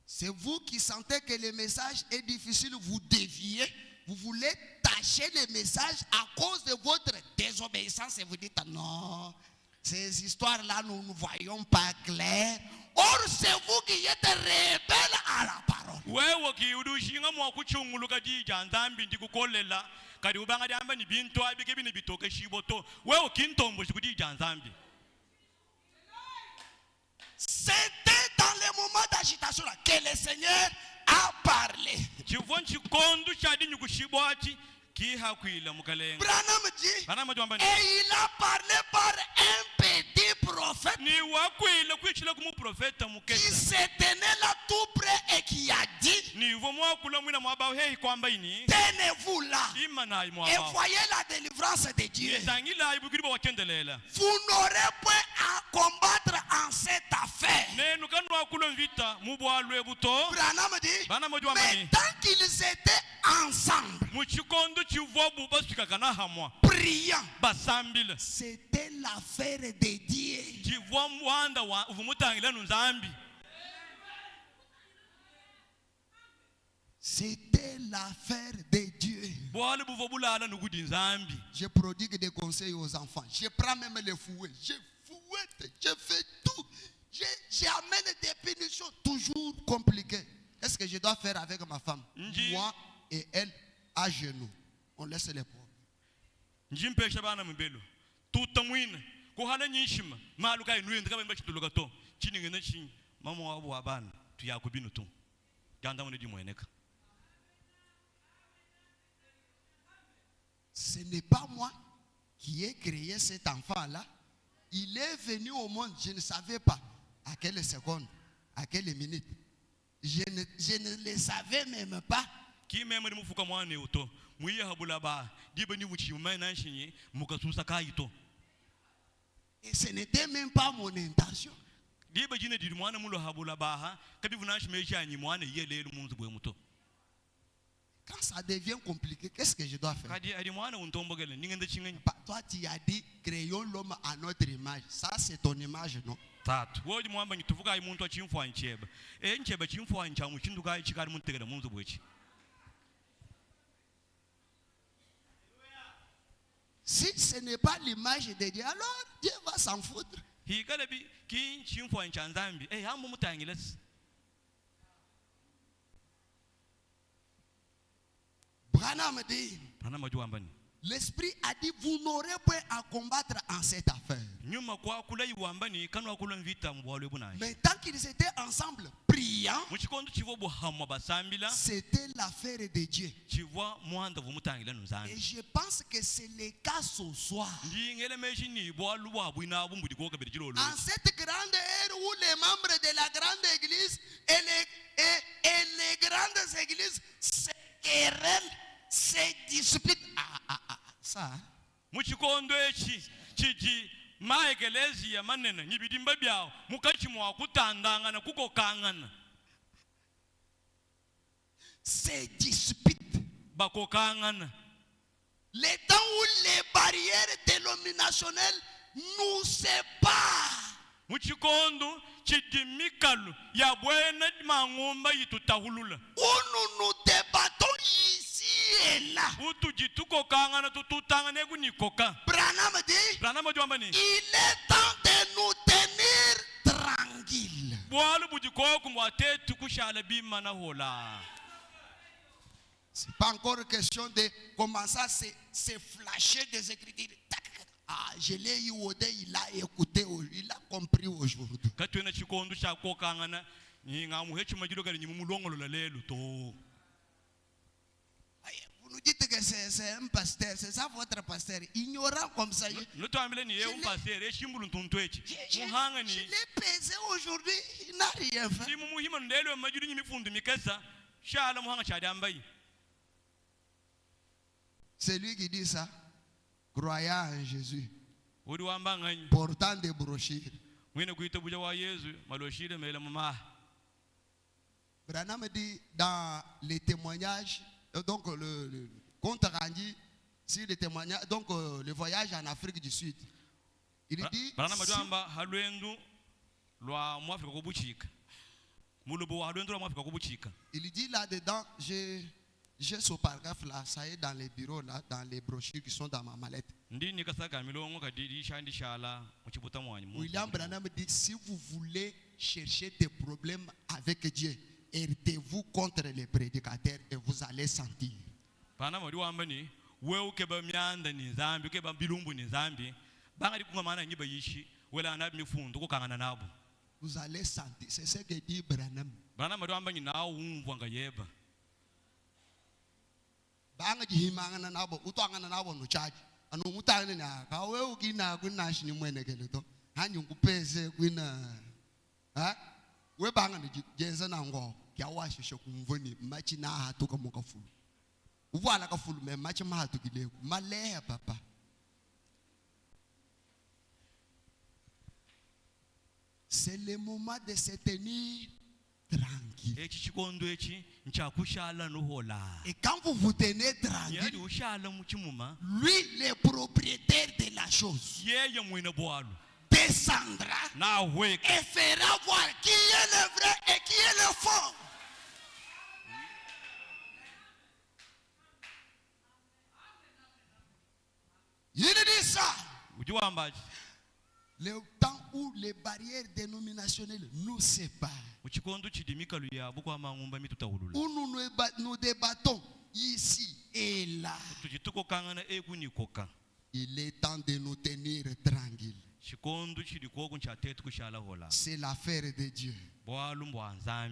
C'est vous qui sentez que le message est difficile, vous déviez, vous voulez tâcher le message à cause de votre désobéissance et vous dites non, ces histoires-là nous ne voyons pas clair. Or c'est vous qui êtes rebelle à la parole. Wewe kiudushinga mwa kuchunguluka dija nzambi ndikukolela kadi ubanga diamba ni bintu abike bine bitoke shiboto wewe kintombo shikudija nzambi. C'était dans les moments d'agitation là que le Seigneur a parlé. Chivon chikondu chadi nyukushibwachi kiha kwila mukalenga. Branham dit, Bana majwamba ni et il a parlé par un petit prophète ni wakwila kwichila kumu profeta qui muketa. se tenait là tout près et qui a dit, Ni uvo mwakula mwina mwabao hei kwamba ini tenez-vous là imana et mwabao. voyez la délivrance de Dieu. Zangila ibukiribo wachendelela. Vous n'aurez point à combattre en cette affaire. Nenu kanu wakula vita mubwalwe buto. Branham dit, Bana majwamba mais ni tant qu'ils étaient ensemble, muchikondo chivobu basukakana hamwa. priant, Basambile. c'était l'affaire de Dieu. Chivwa mwanda wa uvumutangila nzambi. C'était l'affaire de Dieu. Bwale buvobulala nukudi nzambi. Je prodigue des conseils aux enfants. Je prends même les fouets. Je fouette. Je fais tout. J'amène des punitions toujours compliquées. Est-ce que je dois faire avec ma femme? Moi et elle à genoux. On laisse les pauvres. Njimpesha bana mbelo. Tuta mwina. Kuhala nyishima. Maluka inuende kaba mbachi tulugato. Chini ngene chini. Mama wabu wabana. Tuyakubinu tu. Janda mwene di mweneka. Ce n'est pas moi qui ai créé cet enfant-là. Il est venu au monde. Je ne savais pas à quelle seconde, à quelle minute. Je ne le savais même pas. Ki memori mufuka mwane uto. Muiye habula ba. Diba ni wuchi umena nshinye. Mukasusa kaito. Et ce n'était même pas mon intention. Diba jine di mwana mulo habula ba. Kabivu nashmeshi anyi mwane yelelu munzu bwe muto. Quand ça devient compliqué, qu'est-ce que je dois faire? Kadi adi mwana untombogele. Ningende chingeni. Toi, tu as dit, créons l'homme à notre image. Ça, c'est ton image, non? Tatu. Wodi mwamba nyitufuka imuntu wa chimfu ancheba. Ncheba chimfu anchamu chinduka ichikari muntegele munzu bwechi. Si ce n'est pas l'image de Dieu, alors Dieu va s'en foutre. Hikalebi ki chimfu anchanzambi. Hambo mutangiles. Branham dit, Bana majwamba ni. l'esprit a dit, vous n'aurez point à combattre en cette affaire. Mais tant qu'ils étaient ensemble, priant, c'était l'affaire de Dieu. Et je pense que c'est le cas ce soir. En cette grande ère où les membres de la grande église et les grandes églises se querellent, se disputent. Ça. Se disputent. Les temps où les barrières dénominationnelles nous séparent. Où nous nous débattons ici et là. Branham dit, il est temps de nous tenir tranquilles. C'est pas encore question de commencer à se flasher des écritures. Ah, je l'ai eu au dé, il a écouté, il a compris aujourd'hui. Vous nous dites que c'est un pasteur, c'est ça votre pasteur, ignorant comme ça. Je l'ai pesé aujourd'hui, il n'a rien fait. C'est lui qui dit ça, croyant en Jésus, portant des brochures. Branham dit dans les témoignages, donc le compte rendu sur les témoignages, donc le voyage en Afrique du Sud. Il dit, il dit là-dedans, j'ai ce paragraphe là, ça est dans les bureaux là, dans les brochures qui sont dans ma mallette. William Branham dit, si vous voulez chercher des problèmes avec Dieu, heurtez-vous contre les prédicateurs et vous allez sentir. Vous allez sentir, c'est ce que dit Branham. Banga jihimanga nabo utwanga nabo no charge anu mutane na ka we ukina kuna shini mwene keleto hanyu kupeze kwina ha we banga ni jenza na ngo kya washishe kumvoni machi na hatu kama kafulu uvala kafulu me machi ma hatu kileko maleha papa. C'est le moment de se tenir tranquille. Et quand vous vous tenez tranquille, lui, le propriétaire de la chose, descendra et fera voir qui est le vrai et qui est le faux. Il dit ça. Le temps où les barrières dénominationnelles nous séparent, où nous débattons ici et là, il est temps de nous tenir tranquilles. C'est l'affaire de Dieu.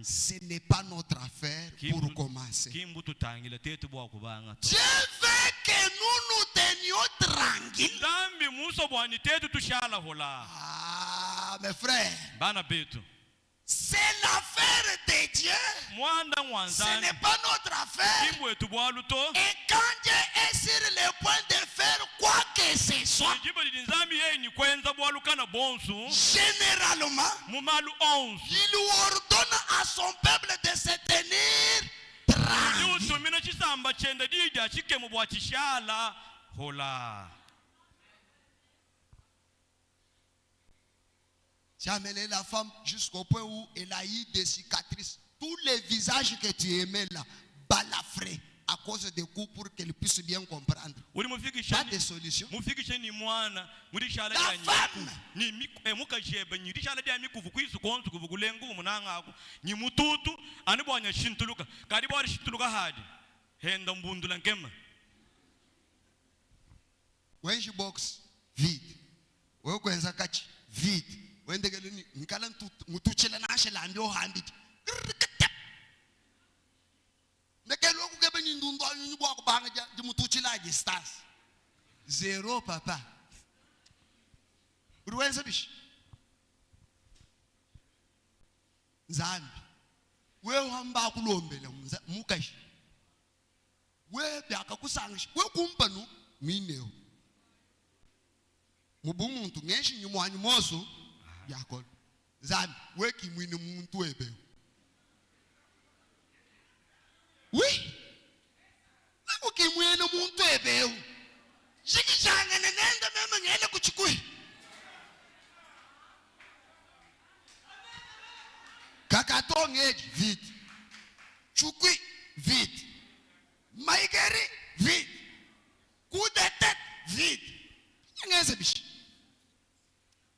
Ce n'est pas notre affaire pour commencer. Dieu veut que nous nous tenions tranquilles. Ah, mes frères, c'est l'affaire de Dieu. Ce n'est pas notre affaire. Et quand Dieu est sur le point de faire quoi que ce soit, généralement, il ordonne à son peuple de se tenir tranquille. Tu as amené la femme jusqu'au point où elle a eu des cicatrices. Tous les visages que tu aimais là, balafrés à cause des coups pour qu'elle puisse bien comprendre. Pas de solution. La femme. wenje box vide wekwenza kachi vide wendekeleni ngikala nguthuthela nashe lambi ohambiti nekeloku ke benyindundo anyibwa kubanga ja dimuthuthela ke stars zero papa uwenza bishi Nzambi we uhamba kulombela mukashi we byaka kusangisha we kumpanu mineo mubumuntu ngeshi nyumwanyu mozo yakho Nzambi we kimwini umuntu webe we ukimwini umuntu webe jikijanga nenenda mema ngele kuchikui Kakatonge vite. Chukui vite. Maigeri vite. Coup de tête vite. Ngeze bishi.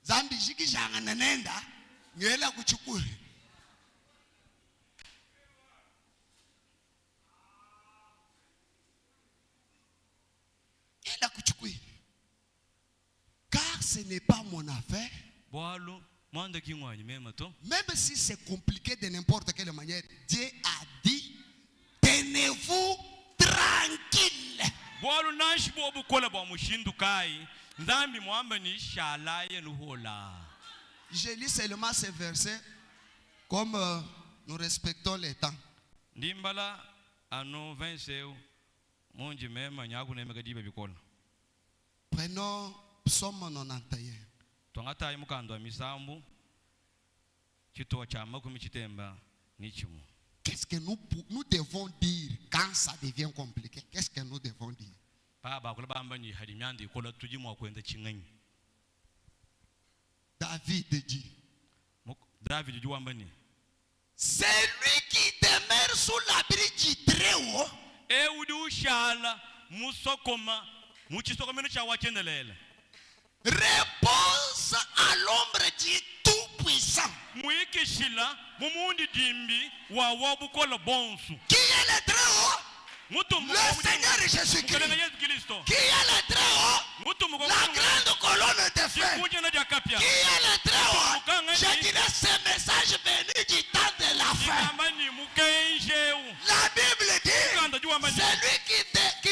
Zambi jikijanga nanenda ngela kuchukui. Ngela kuchukui. Car ce n'est pas mon affaire. Boalo Manda ki ngwanyi mema to. Même si c'est compliqué de n'importe quelle manière, Dieu a dit, tenez-vous tranquille. Boalo nashi bo bukola bo mushindu kai. Nzambi mwamba ni shala yeluhola. Je lis seulement ces versets comme nous respectons les temps. Ndimbala ano 20 monji mema nyaku nemeka dibe bikola. Prenons Psaume 91. Twangata imukando wa misambu chito cha makumi chitemba nichimu. Qu'est-ce que nous devons dire quand ça devient compliqué? Qu'est-ce que nous devons dire? Baba kula bamba ni harimyandi kola tujimu kwenda chinganyi. David dit. David juamba ni. C'est lui qui demeure sous l'abri du Très-Haut. Udi ushala musokoma muchisokomeno cha wachendelela. Repose à l'ombre du Tout-Puissant. Qui est le Très-Haut? Le Seigneur Jésus-Christ. Qui est le Très-Haut? La grande colonne de feu. Qui est le Très-Haut? Je dirais ce message venu du temps de la fin. La Bible dit, celui qui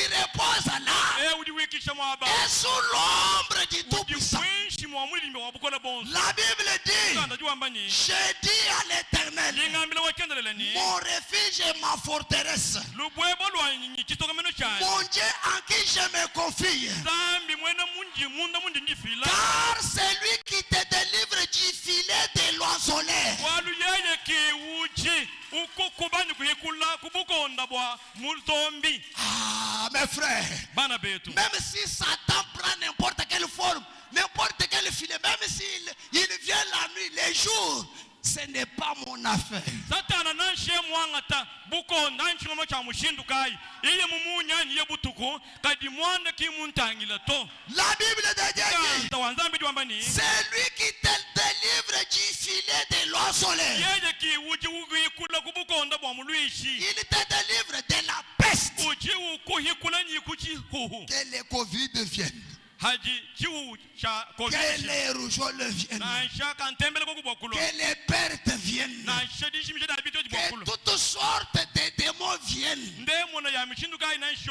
repose là est sous l'ombre du Tout-Puissant. La Bible dit, j'ai dit à l'Éternel, mon refuge et ma forteresse, mon Dieu en qui je me confie. Car c'est lui qui te délivre du filet de l'oiseleur. Ah, mes frères, même si Satan prend n'importe quelle forme, n'importe quel filet, même s'il vient la nuit, les jours, ce n'est pas mon affaire. La Bible de Dieu dit, c'est lui qui te délivre du filet de l'oiseleur. Il te délivre de la peste. Que les Covid viennent. Que les rougeoles viennent. Que les pertes viennent. Que toutes sortes de démons viennent.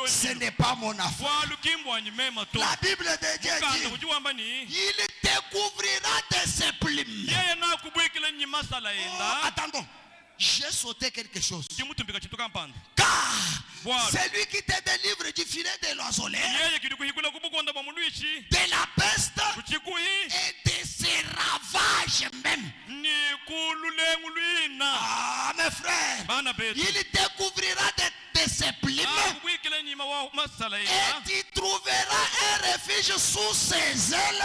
Ce n'est pas mon affaire. La Bible de Dieu dit, il découvrira de ses plumes. Oh, attendons. J'ai sauté quelque chose. Car c'est lui qui te délivre du filet de l'oiseleur, de la peste et de ses ravages même. Ah, mes frères, il découvrira de ses plumes et tu trouveras un refuge sous ses ailes.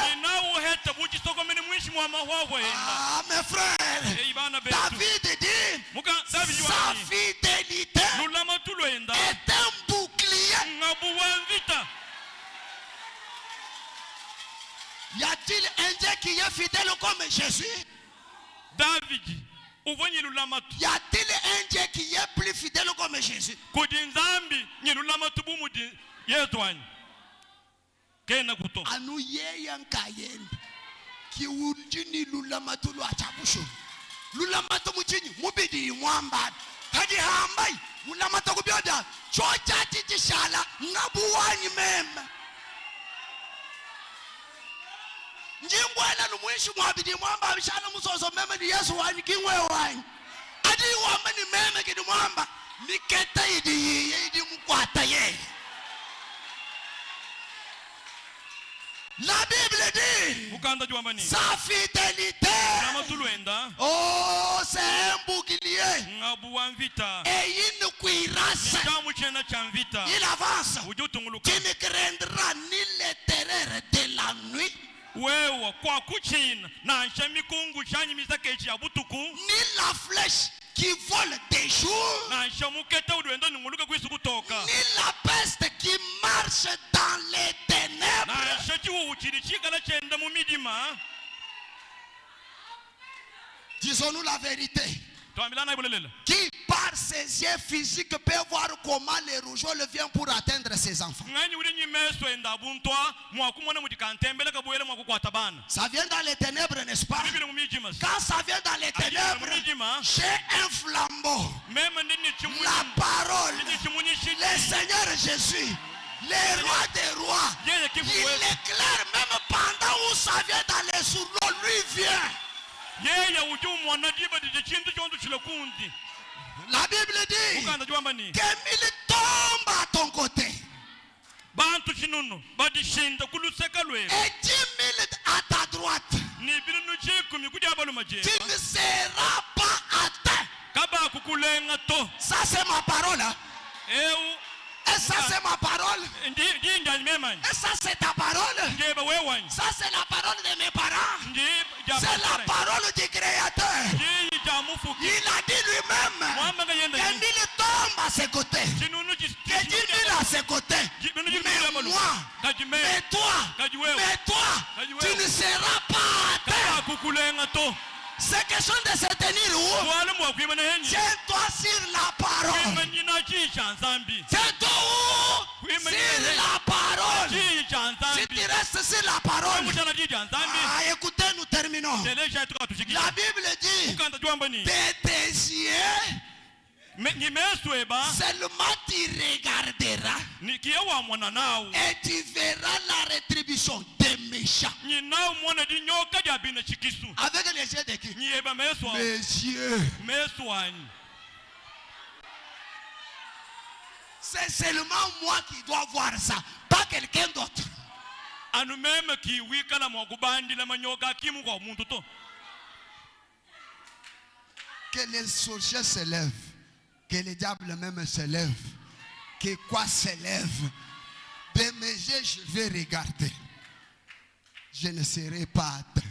Ah, mes frères, David dit, sa fidélité est un bouclier. Y a-t-il un Dieu qui est fidèle comme Jésus? David, y a-t-il un Dieu qui est plus fidèle comme Jésus? kena kuto anuye yankayen ki unjini lulamatulu achabusho lulamatu mujini mubidi mwamba hadi hambai lulamatu kubyoda chocha titishala ngabuwanyi mema njingwela lumwishi mwabidi mwamba bishala musoso mema ni Yesu wanyi kingwe wanyi adi wamba ni mema kidi mwamba niketa idi mkwata ye. La Bible dit sa fidélité oh c'est un bouclier et il ne cuira il avance tu ne craindras ni les terreurs de la nuit ni la flèche qui vole des jours ni la peste qui marche dans les ténèbres. Disons-nous la vérité. Qui par ses yeux physiques peut voir comment les rougeoles viennent pour atteindre ses enfants. Ça vient dans les ténèbres, n'est-ce pas? Quand ça vient dans les ténèbres, j'ai un flambeau. La parole, le Seigneur Jésus, le roi des rois, il éclaire même pendant où ça vient dans les sournois, lui vient. La Bible dit que mille tombent à ton côté et 10 000 à ta droite. Tu ne seras pas atteint. Ça c'est ma parole. Et ça c'est ma parole. Et ça c'est ta parole. Ça c'est la parole de mes parents. C'est la parole du Créateur. Il a dit lui-même que 1000 tombent à ses côtés, que 10 000 à ses côtés. Mais moi, mais toi, tu ne seras pas atteint. C'est question de se tenir où? Tiens-toi sur la parole. Tiens-toi où? Sur la parole. Si tu restes sur la parole. Écoutez, nous terminons. La Bible dit de tes yeux seulement tu regarderas et tu verras la rétribution des méchants. Avec les yeux de qui? Mes yeux. C'est seulement moi qui dois voir ça, pas quelqu'un d'autre. Que les sorciers se lèvent, que les diables même se lèvent, que quoi se lève. De mes yeux, je vais regarder. Je ne serai pas atteint.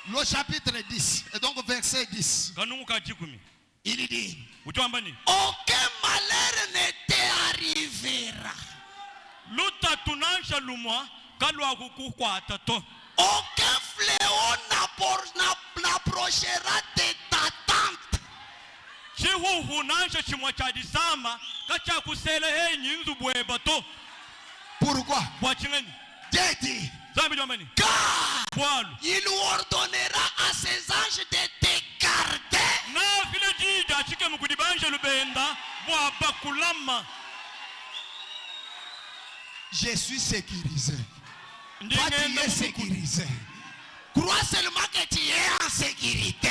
Le chapitre 10, et donc verset 10. Il dit, aucun malheur ne t'arrivera. Aucun fléau n'approchera de ta tente. Pourquoi? Dieu dit, car il ordonnera à ses anges de te garder. Je suis sécurisé. Toi tu es sécurisé. Crois seulement que tu es en sécurité.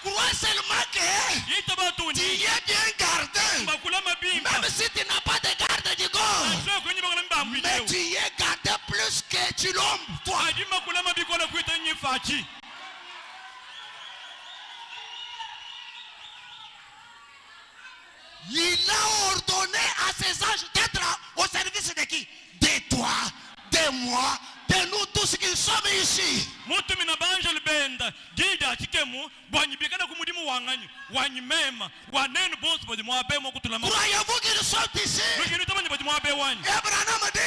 Crois seulement que tu es bien gardé. Même si tu n'as pas de garde du corps, mais tu es gardé plus que tu l'homme, toi. Il a ordonné à ses anges d'être au service de qui? De toi, de moi, de nous tous qui sommes ici. Croyez-vous qu'ils sont ici? Abraham dit,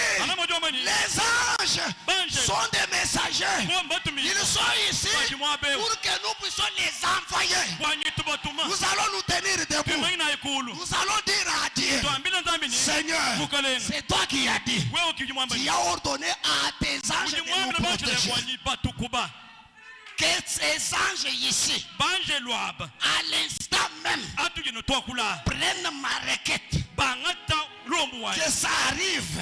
les anges sont des messagers. Ils sont ici pour que nous puissions les envoyer. Nous allons nous tenir debout. Nous allons dire à Dieu, Seigneur, c'est toi qui as dit. Tu as ordonné à tes anges de nous protéger. Que ces anges ici, à l'instant même, prennent ma requête. Que ça arrive,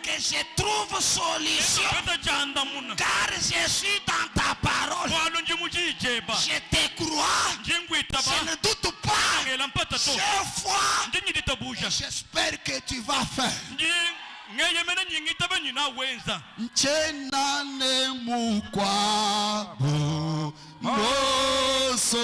que je trouve solution. Car je suis dans ta parole. Je te crois. Je ne doute pas. J'ai foi. J'espère que tu vas faire. Chenane mukwabu mosongeje